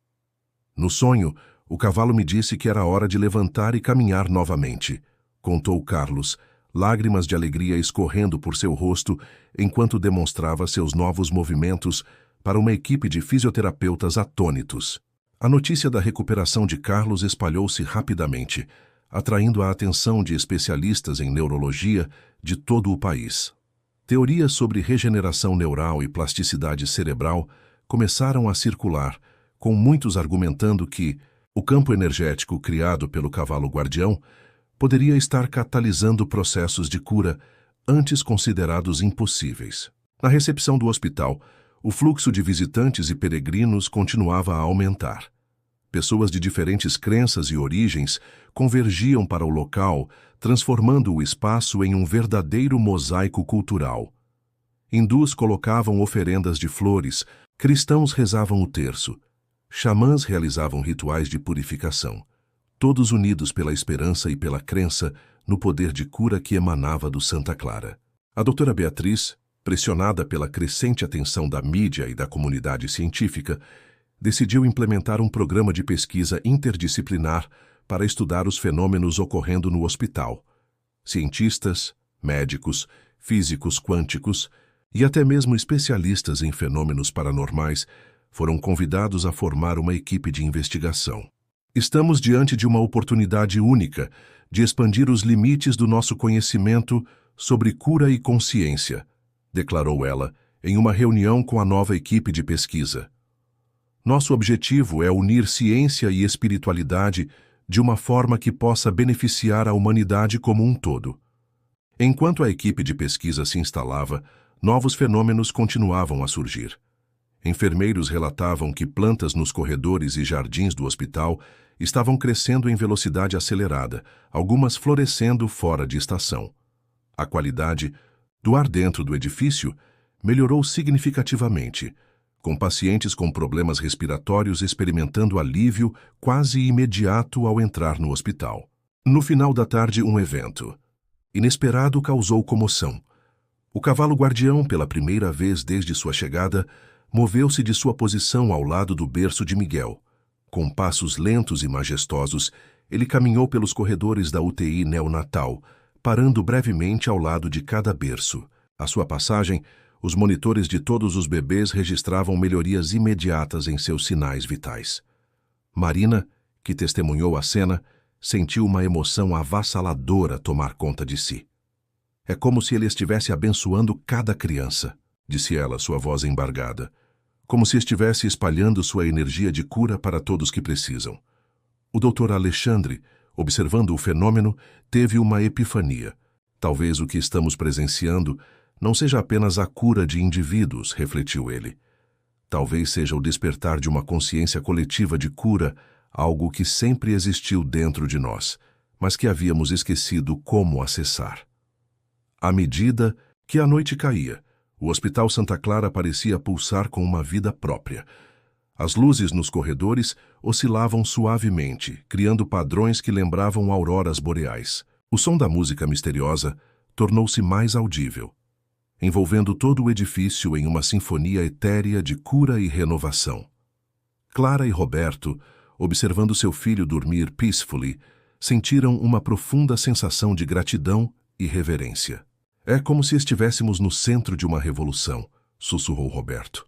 No sonho, o cavalo me disse que era hora de levantar e caminhar novamente, contou Carlos, lágrimas de alegria escorrendo por seu rosto enquanto demonstrava seus novos movimentos para uma equipe de fisioterapeutas atônitos. A notícia da recuperação de Carlos espalhou-se rapidamente, atraindo a atenção de especialistas em neurologia de todo o país. Teorias sobre regeneração neural e plasticidade cerebral começaram a circular, com muitos argumentando que o campo energético criado pelo cavalo guardião poderia estar catalisando processos de cura antes considerados impossíveis. Na recepção do hospital, o fluxo de visitantes e peregrinos continuava a aumentar. Pessoas de diferentes crenças e origens convergiam para o local, transformando o espaço em um verdadeiro mosaico cultural. Hindus colocavam oferendas de flores, cristãos rezavam o terço, xamãs realizavam rituais de purificação, todos unidos pela esperança e pela crença no poder de cura que emanava do Santa Clara. A doutora Beatriz, pressionada pela crescente atenção da mídia e da comunidade científica, decidiu implementar um programa de pesquisa interdisciplinar para estudar os fenômenos ocorrendo no hospital. Cientistas, médicos, físicos quânticos e até mesmo especialistas em fenômenos paranormais foram convidados a formar uma equipe de investigação. Estamos diante de uma oportunidade única de expandir os limites do nosso conhecimento sobre cura e consciência, declarou ela em uma reunião com a nova equipe de pesquisa. Nosso objetivo é unir ciência e espiritualidade de uma forma que possa beneficiar a humanidade como um todo. Enquanto a equipe de pesquisa se instalava, novos fenômenos continuavam a surgir. Enfermeiros relatavam que plantas nos corredores e jardins do hospital estavam crescendo em velocidade acelerada, algumas florescendo fora de estação. A qualidade do ar dentro do edifício melhorou significativamente, com pacientes com problemas respiratórios experimentando alívio quase imediato ao entrar no hospital. No final da tarde, um evento inesperado causou comoção. O cavalo guardião, pela primeira vez desde sua chegada, moveu-se de sua posição ao lado do berço de Miguel, Com passos lentos e majestosos, ele caminhou pelos corredores da UTI neonatal, parando brevemente ao lado de cada berço. À sua passagem, os monitores de todos os bebês registravam melhorias imediatas em seus sinais vitais. Marina, que testemunhou a cena, sentiu uma emoção avassaladora tomar conta de si. É como se ele estivesse abençoando cada criança, disse ela, sua voz embargada. Como se estivesse espalhando sua energia de cura para todos que precisam. O Dr. Alexandre, observando o fenômeno, teve uma epifania. Talvez o que estamos presenciando não seja apenas a cura de indivíduos, refletiu ele. Talvez seja o despertar de uma consciência coletiva de cura, algo que sempre existiu dentro de nós, mas que havíamos esquecido como acessar. À medida que a noite caía, o Hospital Santa Clara parecia pulsar com uma vida própria. As luzes nos corredores oscilavam suavemente, criando padrões que lembravam auroras boreais. O som da música misteriosa tornou-se mais audível, envolvendo todo o edifício em uma sinfonia etérea de cura e renovação. Clara e Roberto, observando seu filho dormir peacefully, sentiram uma profunda sensação de gratidão e reverência. É como se estivéssemos no centro de uma revolução, sussurrou Roberto.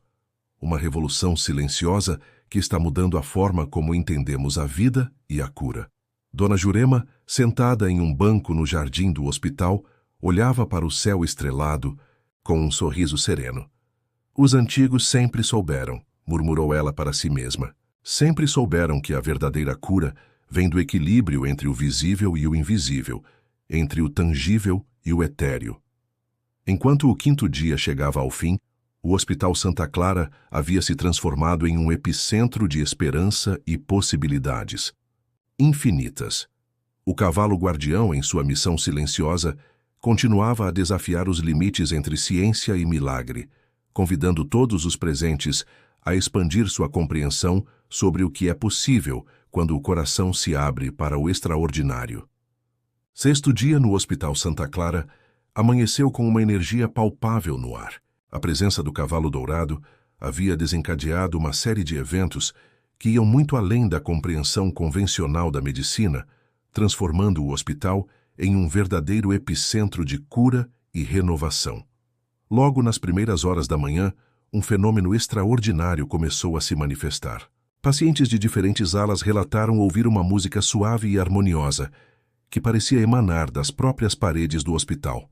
Uma revolução silenciosa que está mudando a forma como entendemos a vida e a cura. Dona Jurema, sentada em um banco no jardim do hospital, olhava para o céu estrelado com um sorriso sereno. Os antigos sempre souberam, murmurou ela para si mesma. Sempre souberam que a verdadeira cura vem do equilíbrio entre o visível e o invisível, entre o tangível e o etéreo. Enquanto o 5º dia chegava ao fim, o Hospital Santa Clara havia se transformado em um epicentro de esperança e possibilidades infinitas. O cavalo guardião, em sua missão silenciosa, continuava a desafiar os limites entre ciência e milagre, convidando todos os presentes a expandir sua compreensão sobre o que é possível quando o coração se abre para o extraordinário. 6º dia no Hospital Santa Clara amanheceu com uma energia palpável no ar. A presença do cavalo dourado havia desencadeado uma série de eventos que iam muito além da compreensão convencional da medicina, transformando o hospital em um verdadeiro epicentro de cura e renovação. Logo nas primeiras horas da manhã, um fenômeno extraordinário começou a se manifestar. Pacientes de diferentes alas relataram ouvir uma música suave e harmoniosa, que parecia emanar das próprias paredes do hospital.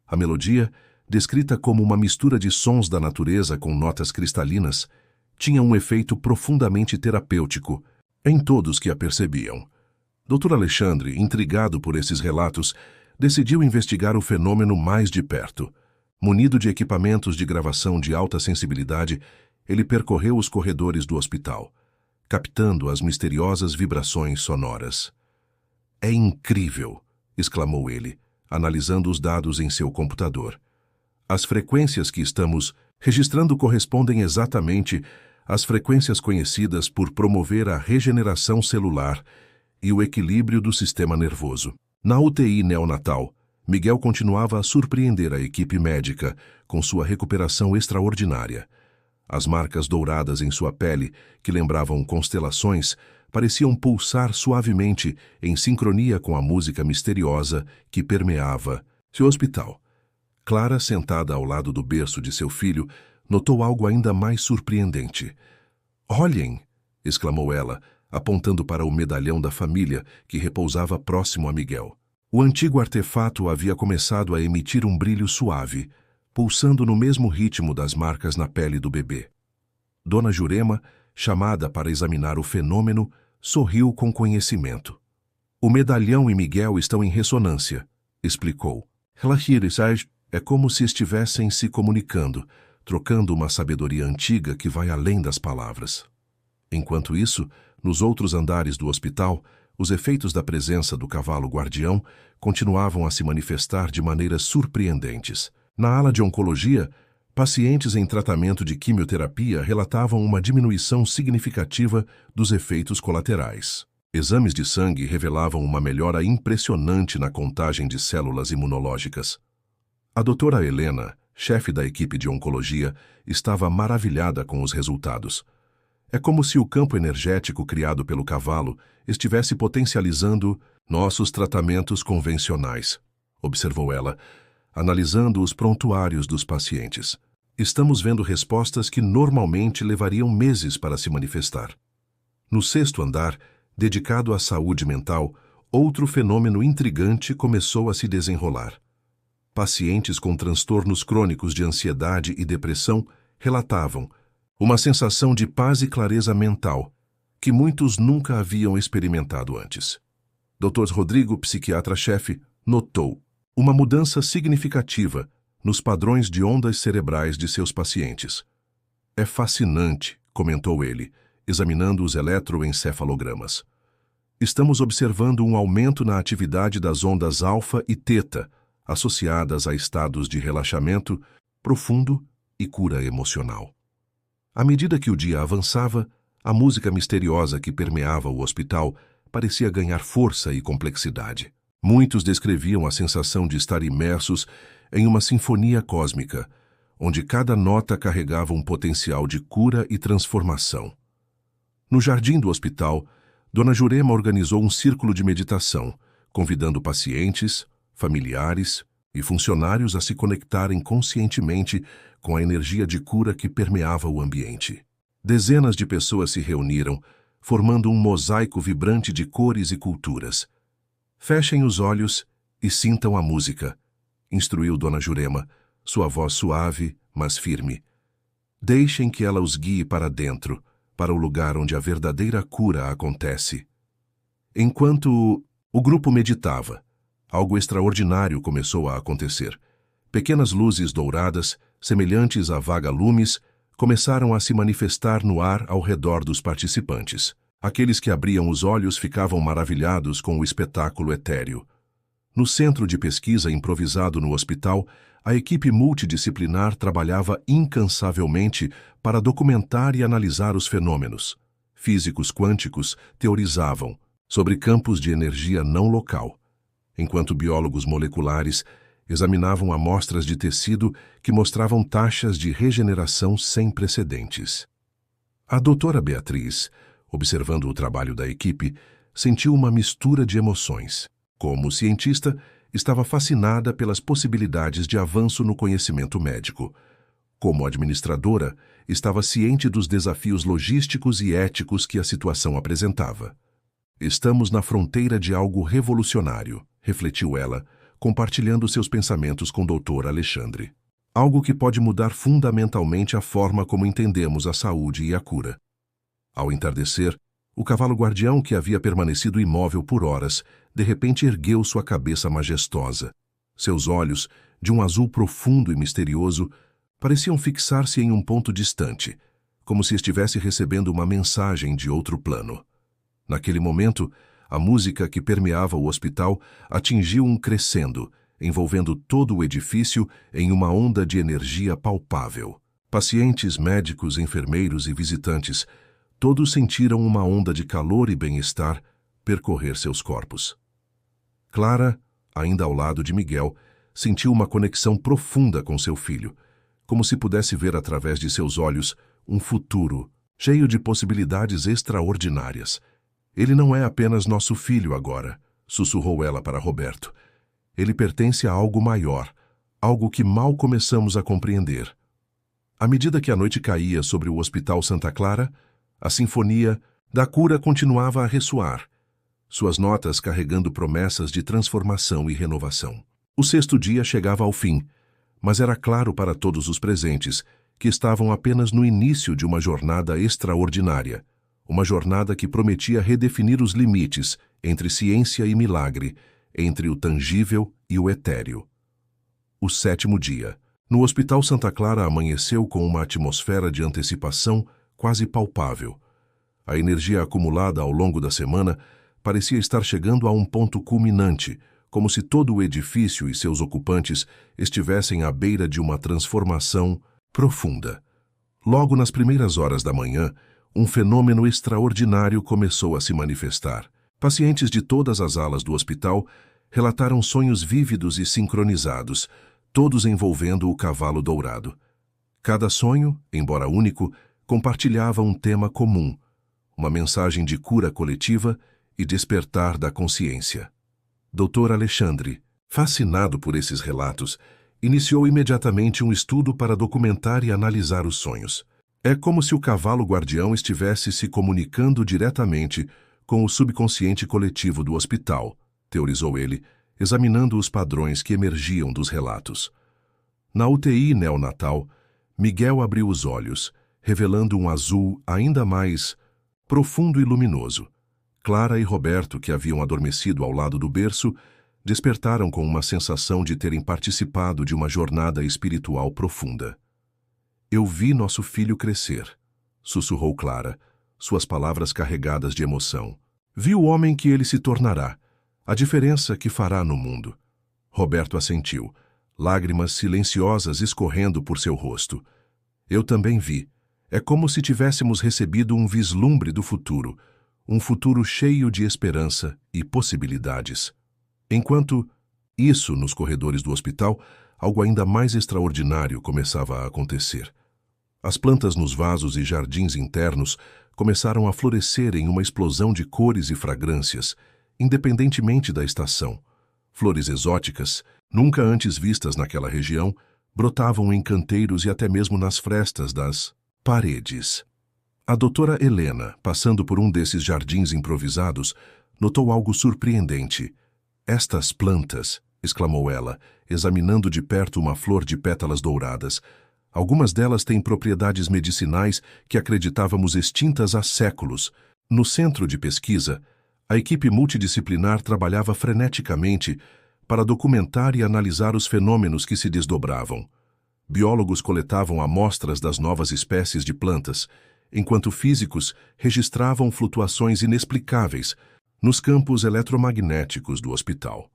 A melodia, descrita como uma mistura de sons da natureza com notas cristalinas, tinha um efeito profundamente terapêutico em todos que a percebiam. Dr. Alexandre, intrigado por esses relatos, decidiu investigar o fenômeno mais de perto. Munido de equipamentos de gravação de alta sensibilidade, ele percorreu os corredores do hospital, captando as misteriosas vibrações sonoras. "É incrível!" exclamou ele, analisando os dados em seu computador. "As frequências que estamos registrando correspondem exatamente às frequências conhecidas por promover a regeneração celular e o equilíbrio do sistema nervoso." Na UTI neonatal, Miguel continuava a surpreender a equipe médica com sua recuperação extraordinária. As marcas douradas em sua pele, que lembravam constelações, pareciam pulsar suavemente em sincronia com a música misteriosa que permeava seu hospital. Clara, sentada ao lado do berço de seu filho, notou algo ainda mais surpreendente. "Olhem!" exclamou ela, apontando para o medalhão da família que repousava próximo a Miguel. O antigo artefato havia começado a emitir um brilho suave, pulsando no mesmo ritmo das marcas na pele do bebê. Dona Jurema, chamada para examinar o fenômeno, sorriu com conhecimento. "O medalhão e Miguel estão em ressonância", explicou. É como se estivessem se comunicando, trocando uma sabedoria antiga que vai além das palavras. Enquanto isso, nos outros andares do hospital, os efeitos da presença do cavalo guardião continuavam a se manifestar de maneiras surpreendentes. Na ala de oncologia, pacientes em tratamento de quimioterapia relatavam uma diminuição significativa dos efeitos colaterais. Exames de sangue revelavam uma melhora impressionante na contagem de células imunológicas. A doutora Helena, chefe da equipe de oncologia, estava maravilhada com os resultados. É como se o campo energético criado pelo cavalo estivesse potencializando nossos tratamentos convencionais, observou ela, analisando os prontuários dos pacientes. Estamos vendo respostas que normalmente levariam meses para se manifestar. No sexto andar, dedicado à saúde mental, outro fenômeno intrigante começou a se desenrolar. Pacientes com transtornos crônicos de ansiedade e depressão relatavam uma sensação de paz e clareza mental que muitos nunca haviam experimentado antes. Dr. Rodrigo, psiquiatra-chefe, notou uma mudança significativa nos padrões de ondas cerebrais de seus pacientes. É fascinante, comentou ele, examinando os eletroencefalogramas. Estamos observando um aumento na atividade das ondas alfa e teta, associadas a estados de relaxamento profundo e cura emocional. À medida que o dia avançava, a música misteriosa que permeava o hospital parecia ganhar força e complexidade. Muitos descreviam a sensação de estar imersos em uma sinfonia cósmica, onde cada nota carregava um potencial de cura e transformação. No jardim do hospital, Dona Jurema organizou um círculo de meditação, convidando pacientes, familiares e funcionários a se conectarem conscientemente com a energia de cura que permeava o ambiente. Dezenas de pessoas se reuniram, formando um mosaico vibrante de cores e culturas. Fechem os olhos e sintam a música, instruiu Dona Jurema, sua voz suave, mas firme. Deixem que ela os guie para dentro, para o lugar onde a verdadeira cura acontece. Enquanto o grupo meditava, algo extraordinário começou a acontecer. Pequenas luzes douradas, semelhantes a vagalumes, começaram a se manifestar no ar ao redor dos participantes. Aqueles que abriam os olhos ficavam maravilhados com o espetáculo etéreo. No centro de pesquisa improvisado no hospital, a equipe multidisciplinar trabalhava incansavelmente para documentar e analisar os fenômenos. Físicos quânticos teorizavam sobre campos de energia não local, enquanto biólogos moleculares examinavam amostras de tecido que mostravam taxas de regeneração sem precedentes. A doutora Beatriz, observando o trabalho da equipe, sentiu uma mistura de emoções. Como cientista, estava fascinada pelas possibilidades de avanço no conhecimento médico. Como administradora, estava ciente dos desafios logísticos e éticos que a situação apresentava. Estamos na fronteira de algo revolucionário, refletiu ela, compartilhando seus pensamentos com o Dr. Alexandre. Algo que pode mudar fundamentalmente a forma como entendemos a saúde e a cura. Ao entardecer, o cavalo guardião, que havia permanecido imóvel por horas, de repente ergueu sua cabeça majestosa. Seus olhos, de um azul profundo e misterioso, pareciam fixar-se em um ponto distante, como se estivesse recebendo uma mensagem de outro plano. Naquele momento, a música que permeava o hospital atingiu um crescendo, envolvendo todo o edifício em uma onda de energia palpável. Pacientes, médicos, enfermeiros e visitantes, todos sentiram uma onda de calor e bem-estar percorrer seus corpos. Clara, ainda ao lado de Miguel, sentiu uma conexão profunda com seu filho, como se pudesse ver através de seus olhos um futuro cheio de possibilidades extraordinárias. Ele não é apenas nosso filho agora, sussurrou ela para Roberto. Ele pertence a algo maior, algo que mal começamos a compreender. À medida que a noite caía sobre o Hospital Santa Clara, a sinfonia da cura continuava a ressoar, suas notas carregando promessas de transformação e renovação. O sexto dia chegava ao fim, mas era claro para todos os presentes que estavam apenas no início de uma jornada extraordinária, uma jornada que prometia redefinir os limites entre ciência e milagre, entre o tangível e o etéreo. O sétimo dia. No Hospital Santa Clara amanheceu com uma atmosfera de antecipação quase palpável. A energia acumulada ao longo da semana parecia estar chegando a um ponto culminante, como se todo o edifício e seus ocupantes estivessem à beira de uma transformação profunda. Logo nas primeiras horas da manhã, um fenômeno extraordinário começou a se manifestar. Pacientes de todas as alas do hospital relataram sonhos vívidos e sincronizados, todos envolvendo o cavalo dourado. Cada sonho, embora único, compartilhava um tema comum, uma mensagem de cura coletiva e despertar da consciência. Dr. Alexandre, fascinado por esses relatos, iniciou imediatamente um estudo para documentar e analisar os sonhos. É como se o cavalo guardião estivesse se comunicando diretamente com o subconsciente coletivo do hospital, teorizou ele, examinando os padrões que emergiam dos relatos. Na UTI neonatal, Miguel abriu os olhos, revelando um azul ainda mais profundo e luminoso. Clara e Roberto, que haviam adormecido ao lado do berço, despertaram com uma sensação de terem participado de uma jornada espiritual profunda. Eu vi nosso filho crescer, sussurrou Clara, suas palavras carregadas de emoção. Vi o homem que ele se tornará, a diferença que fará no mundo. Roberto assentiu, lágrimas silenciosas escorrendo por seu rosto. Eu também vi. É como se tivéssemos recebido um vislumbre do futuro, um futuro cheio de esperança e possibilidades. Enquanto isso, nos corredores do hospital, algo ainda mais extraordinário começava a acontecer. As plantas nos vasos e jardins internos começaram a florescer em uma explosão de cores e fragrâncias, independentemente da estação. Flores exóticas, nunca antes vistas naquela região, brotavam em canteiros e até mesmo nas frestas das paredes. A doutora Helena, passando por um desses jardins improvisados, notou algo surpreendente. Estas plantas, exclamou ela, examinando de perto uma flor de pétalas douradas. Algumas delas têm propriedades medicinais que acreditávamos extintas há séculos. No centro de pesquisa, a equipe multidisciplinar trabalhava freneticamente para documentar e analisar os fenômenos que se desdobravam. Biólogos coletavam amostras das novas espécies de plantas, enquanto físicos registravam flutuações inexplicáveis nos campos eletromagnéticos do hospital.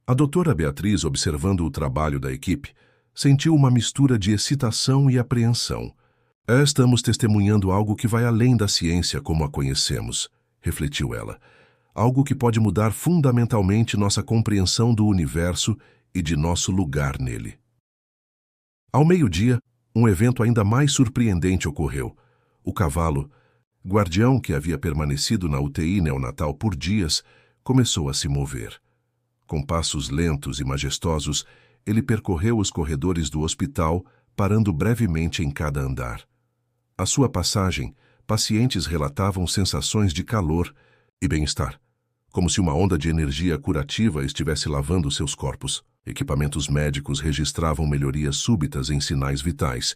A doutora Beatriz, observando o trabalho da equipe, sentiu uma mistura de excitação e apreensão. Estamos testemunhando algo que vai além da ciência como a conhecemos, refletiu ela. Algo que pode mudar fundamentalmente nossa compreensão do universo e de nosso lugar nele. Ao meio-dia, um evento ainda mais surpreendente ocorreu. O cavalo, guardião que havia permanecido na UTI neonatal por dias, começou a se mover. Com passos lentos e majestosos, ele percorreu os corredores do hospital, parando brevemente em cada andar. À sua passagem, pacientes relatavam sensações de calor e bem-estar, como se uma onda de energia curativa estivesse lavando seus corpos. Equipamentos médicos registravam melhorias súbitas em sinais vitais,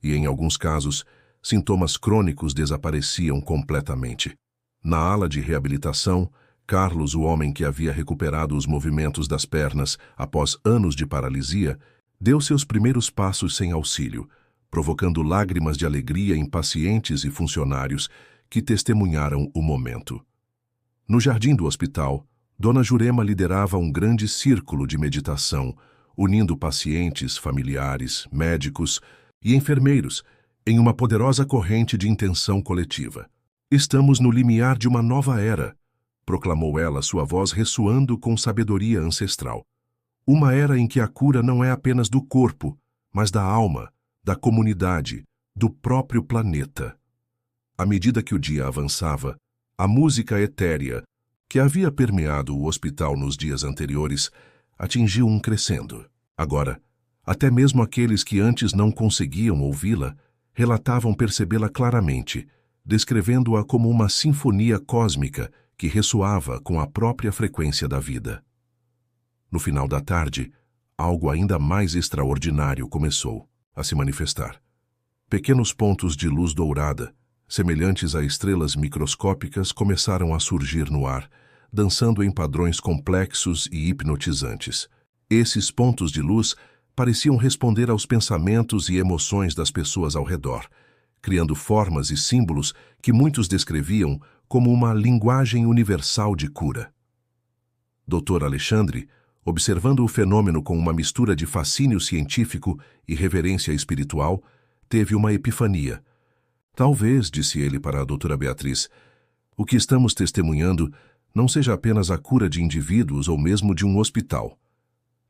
e, em alguns casos, sintomas crônicos desapareciam completamente. Na ala de reabilitação, Carlos, o homem que havia recuperado os movimentos das pernas após anos de paralisia, deu seus primeiros passos sem auxílio, provocando lágrimas de alegria em pacientes e funcionários que testemunharam o momento. No jardim do hospital, Dona Jurema liderava um grande círculo de meditação, unindo pacientes, familiares, médicos e enfermeiros em uma poderosa corrente de intenção coletiva. Estamos no limiar de uma nova era, proclamou ela, sua voz ressoando com sabedoria ancestral. Uma era em que a cura não é apenas do corpo, mas da alma, da comunidade, do próprio planeta. À medida que o dia avançava, a música etérea, que havia permeado o hospital nos dias anteriores, atingiu um crescendo. Agora, até mesmo aqueles que antes não conseguiam ouvi-la, relatavam percebê-la claramente, descrevendo-a como uma sinfonia cósmica que ressoava com a própria frequência da vida. No final da tarde, algo ainda mais extraordinário começou a se manifestar. Pequenos pontos de luz dourada, semelhantes a estrelas microscópicas, começaram a surgir no ar, dançando em padrões complexos e hipnotizantes. Esses pontos de luz pareciam responder aos pensamentos e emoções das pessoas ao redor, criando formas e símbolos que muitos descreviam como uma linguagem universal de cura. Dr. Alexandre, observando o fenômeno com uma mistura de fascínio científico e reverência espiritual, teve uma epifania. Talvez, disse ele para a doutora Beatriz, o que estamos testemunhando não seja apenas a cura de indivíduos ou mesmo de um hospital.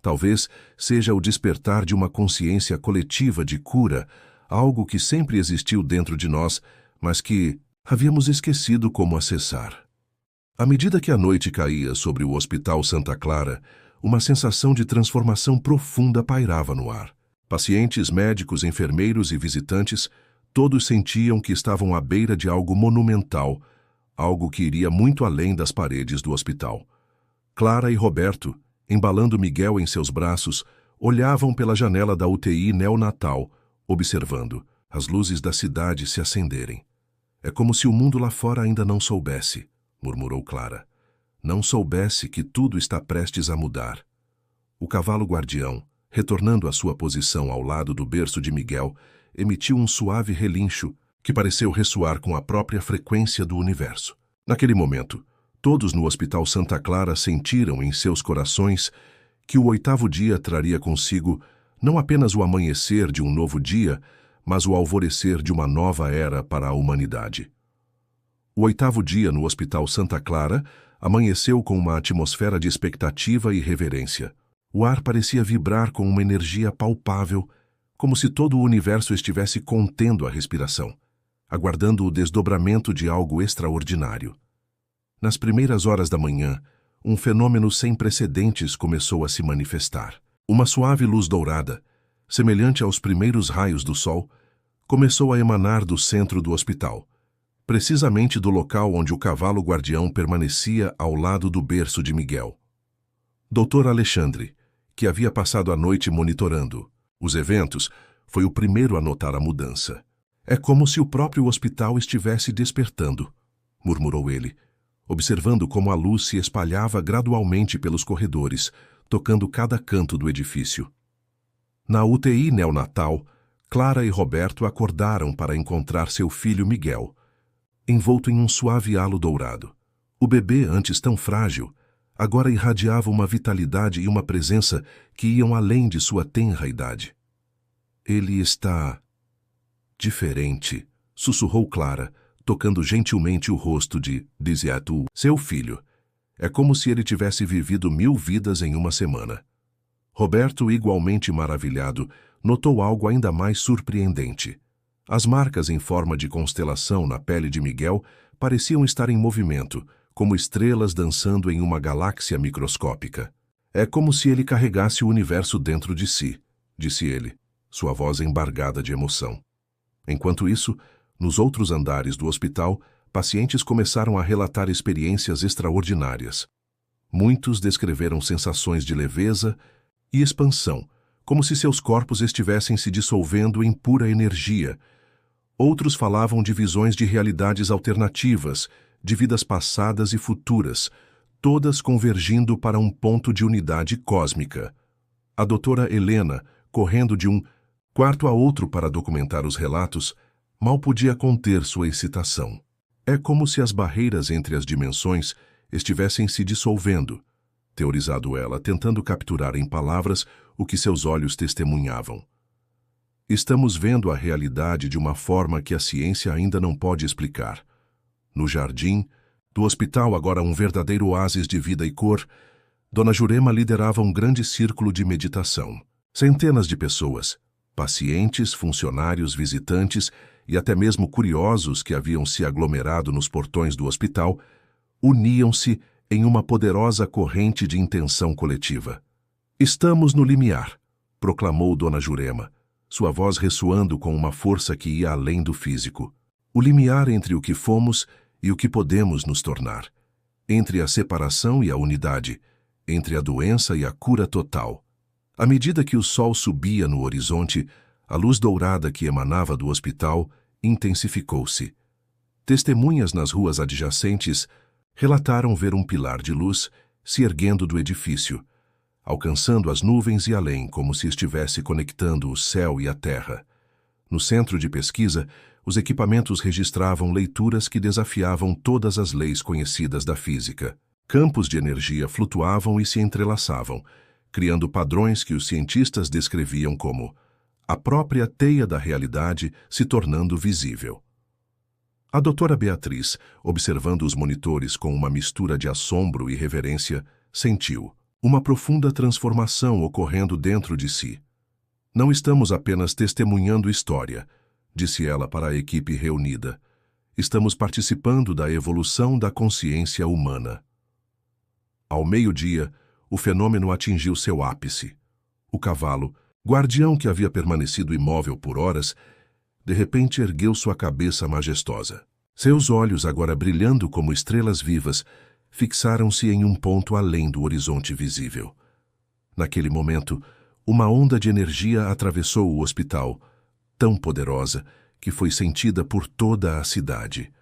Talvez seja o despertar de uma consciência coletiva de cura algo que sempre existiu dentro de nós, mas que havíamos esquecido como acessar. À medida que a noite caía sobre o Hospital Santa Clara, uma sensação de transformação profunda pairava no ar. Pacientes, médicos, enfermeiros e visitantes, todos sentiam que estavam à beira de algo monumental, algo que iria muito além das paredes do hospital. Clara e Roberto, embalando Miguel em seus braços, olhavam pela janela da UTI neonatal, observando as luzes da cidade se acenderem. É como se o mundo lá fora ainda não soubesse, murmurou Clara. Não soubesse que tudo está prestes a mudar. O cavalo guardião, retornando à sua posição ao lado do berço de Miguel, emitiu um suave relincho que pareceu ressoar com a própria frequência do universo. Naquele momento, todos no Hospital Santa Clara sentiram em seus corações que o 8º dia traria consigo não apenas o amanhecer de um novo dia, mas o alvorecer de uma nova era para a humanidade. O 8º dia no Hospital Santa Clara amanheceu com uma atmosfera de expectativa e reverência. O ar parecia vibrar com uma energia palpável, como se todo o universo estivesse contendo a respiração, aguardando o desdobramento de algo extraordinário. Nas primeiras horas da manhã, um fenômeno sem precedentes começou a se manifestar. Uma suave luz dourada, semelhante aos primeiros raios do sol, começou a emanar do centro do hospital, precisamente do local onde o cavalo guardião permanecia ao lado do berço de Miguel. Dr. Alexandre, que havia passado a noite monitorando os eventos, foi o primeiro a notar a mudança. É como se o próprio hospital estivesse despertando, murmurou ele, observando como a luz se espalhava gradualmente pelos corredores, tocando cada canto do edifício. Na UTI neonatal, Clara e Roberto acordaram para encontrar seu filho Miguel, envolto em um suave halo dourado. O bebê, antes tão frágil, agora irradiava uma vitalidade e uma presença que iam além de sua tenra idade. Ele está diferente, sussurrou Clara, tocando gentilmente o rosto de Desiatu, seu filho. É como se ele tivesse vivido 1000 vidas em uma semana. Roberto, igualmente maravilhado, notou algo ainda mais surpreendente. As marcas em forma de constelação na pele de Miguel pareciam estar em movimento, como estrelas dançando em uma galáxia microscópica. É como se ele carregasse o universo dentro de si, disse ele, sua voz embargada de emoção. Enquanto isso, nos outros andares do hospital, pacientes começaram a relatar experiências extraordinárias. Muitos descreveram sensações de leveza e expansão, como se seus corpos estivessem se dissolvendo em pura energia. Outros falavam de visões de realidades alternativas, de vidas passadas e futuras, todas convergindo para um ponto de unidade cósmica. A doutora Helena, correndo de um quarto a outro para documentar os relatos, mal podia conter sua excitação. É como se as barreiras entre as dimensões estivessem se dissolvendo, teorizado ela, tentando capturar em palavras o que seus olhos testemunhavam. Estamos vendo a realidade de uma forma que a ciência ainda não pode explicar. No jardim do hospital, agora um verdadeiro oásis de vida e cor, Dona Jurema liderava um grande círculo de meditação. Centenas de pessoas, pacientes, funcionários, visitantes e até mesmo curiosos que haviam se aglomerado nos portões do hospital, uniam-se em uma poderosa corrente de intenção coletiva. Estamos no limiar, proclamou Dona Jurema, sua voz ressoando com uma força que ia além do físico. O limiar entre o que fomos e o que podemos nos tornar, entre a separação e a unidade, entre a doença e a cura total. À medida que o sol subia no horizonte, a luz dourada que emanava do hospital intensificou-se. Testemunhas nas ruas adjacentes relataram ver um pilar de luz se erguendo do edifício, alcançando as nuvens e além, como se estivesse conectando o céu e a terra. No centro de pesquisa, os equipamentos registravam leituras que desafiavam todas as leis conhecidas da física. Campos de energia flutuavam e se entrelaçavam, criando padrões que os cientistas descreviam como a própria teia da realidade se tornando visível. A doutora Beatriz, observando os monitores com uma mistura de assombro e reverência, sentiu uma profunda transformação ocorrendo dentro de si. Não estamos apenas testemunhando história, disse ela para a equipe reunida. Estamos participando da evolução da consciência humana. Ao meio-dia, o fenômeno atingiu seu ápice. O cavalo, guardião que havia permanecido imóvel por horas, de repente ergueu sua cabeça majestosa. Seus olhos, agora brilhando como estrelas vivas, fixaram-se em um ponto além do horizonte visível. Naquele momento, uma onda de energia atravessou o hospital, tão poderosa que foi sentida por toda a cidade.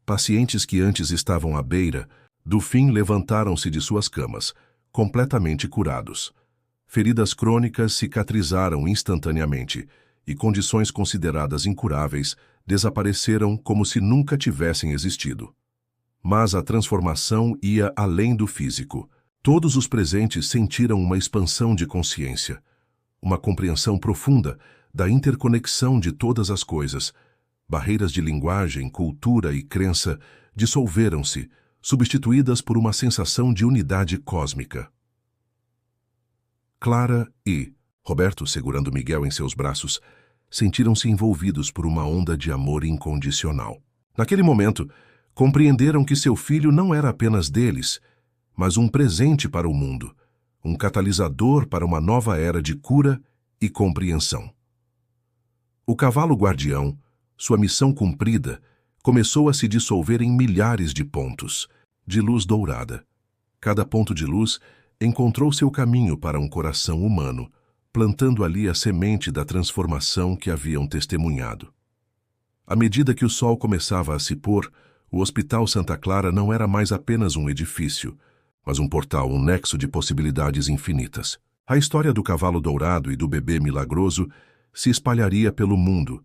Pacientes que antes estavam à beira do fim levantaram-se de suas camas, completamente curados. Feridas crônicas cicatrizaram instantaneamente e condições consideradas incuráveis desapareceram como se nunca tivessem existido. Mas a transformação ia além do físico. Todos os presentes sentiram uma expansão de consciência, uma compreensão profunda da interconexão de todas as coisas. Barreiras de linguagem, cultura e crença dissolveram-se, substituídas por uma sensação de unidade cósmica. Clara e Roberto, segurando Miguel em seus braços, sentiram-se envolvidos por uma onda de amor incondicional. Naquele momento, compreenderam que seu filho não era apenas deles, mas um presente para o mundo, um catalisador para uma nova era de cura e compreensão. O cavalo guardião, sua missão cumprida, começou a se dissolver em milhares de pontos, de luz dourada. Cada ponto de luz encontrou seu caminho para um coração humano, plantando ali a semente da transformação que haviam testemunhado. À medida que o sol começava a se pôr, o Hospital Santa Clara não era mais apenas um edifício, mas um portal, um nexo de possibilidades infinitas. A história do cavalo dourado e do bebê milagroso se espalharia pelo mundo,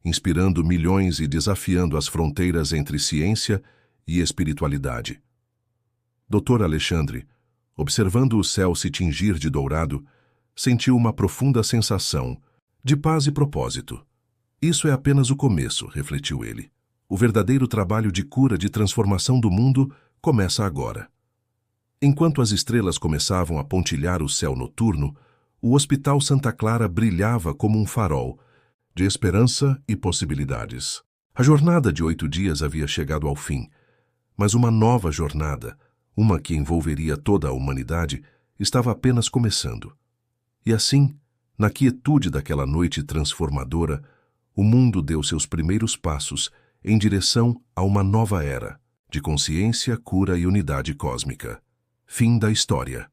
inspirando milhões e desafiando as fronteiras entre ciência e espiritualidade. Dr. Alexandre, observando o céu se tingir de dourado, sentiu uma profunda sensação de paz e propósito. Isso é apenas o começo, refletiu ele. O verdadeiro trabalho de cura, de transformação do mundo, começa agora. Enquanto as estrelas começavam a pontilhar o céu noturno, o Hospital Santa Clara brilhava como um farol, de esperança e possibilidades. A jornada de 8 dias havia chegado ao fim, mas uma nova jornada, uma que envolveria toda a humanidade, estava apenas começando. E assim, na quietude daquela noite transformadora, o mundo deu seus primeiros passos em direção a uma nova era, de consciência, cura e unidade cósmica. Fim da história.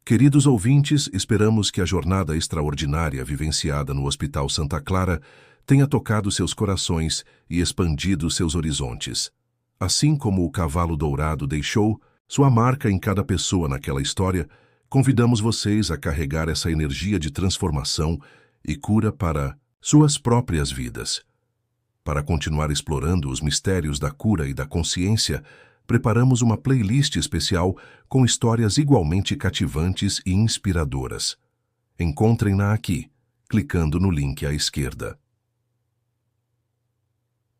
Queridos ouvintes, esperamos que a jornada extraordinária vivenciada no Hospital Santa Clara tenha tocado seus corações e expandido seus horizontes. Assim como o cavalo dourado deixou sua marca em cada pessoa naquela história, convidamos vocês a carregar essa energia de transformação e cura para suas próprias vidas. Para continuar explorando os mistérios da cura e da consciência, preparamos uma playlist especial com histórias igualmente cativantes e inspiradoras. Encontrem-na aqui, clicando no link à esquerda.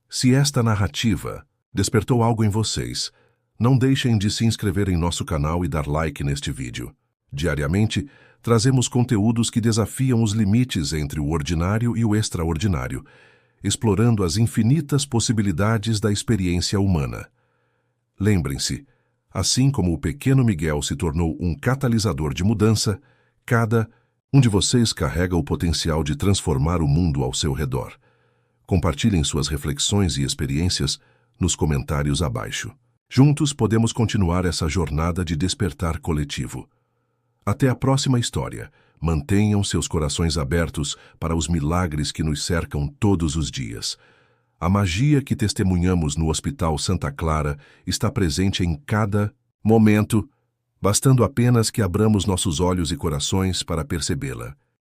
Se esta narrativa despertou algo em vocês, não deixem de se inscrever em nosso canal e dar like neste vídeo. Diariamente, trazemos conteúdos que desafiam os limites entre o ordinário e o extraordinário, explorando as infinitas possibilidades da experiência humana. Lembrem-se, assim como o pequeno Miguel se tornou um catalisador de mudança, cada um de vocês carrega o potencial de transformar o mundo ao seu redor. Compartilhem suas reflexões e experiências nos comentários abaixo. Juntos podemos continuar essa jornada de despertar coletivo. Até a próxima história. Mantenham seus corações abertos para os milagres que nos cercam todos os dias. A magia que testemunhamos no Hospital Santa Clara está presente em cada momento, bastando apenas que abramos nossos olhos e corações para percebê-la.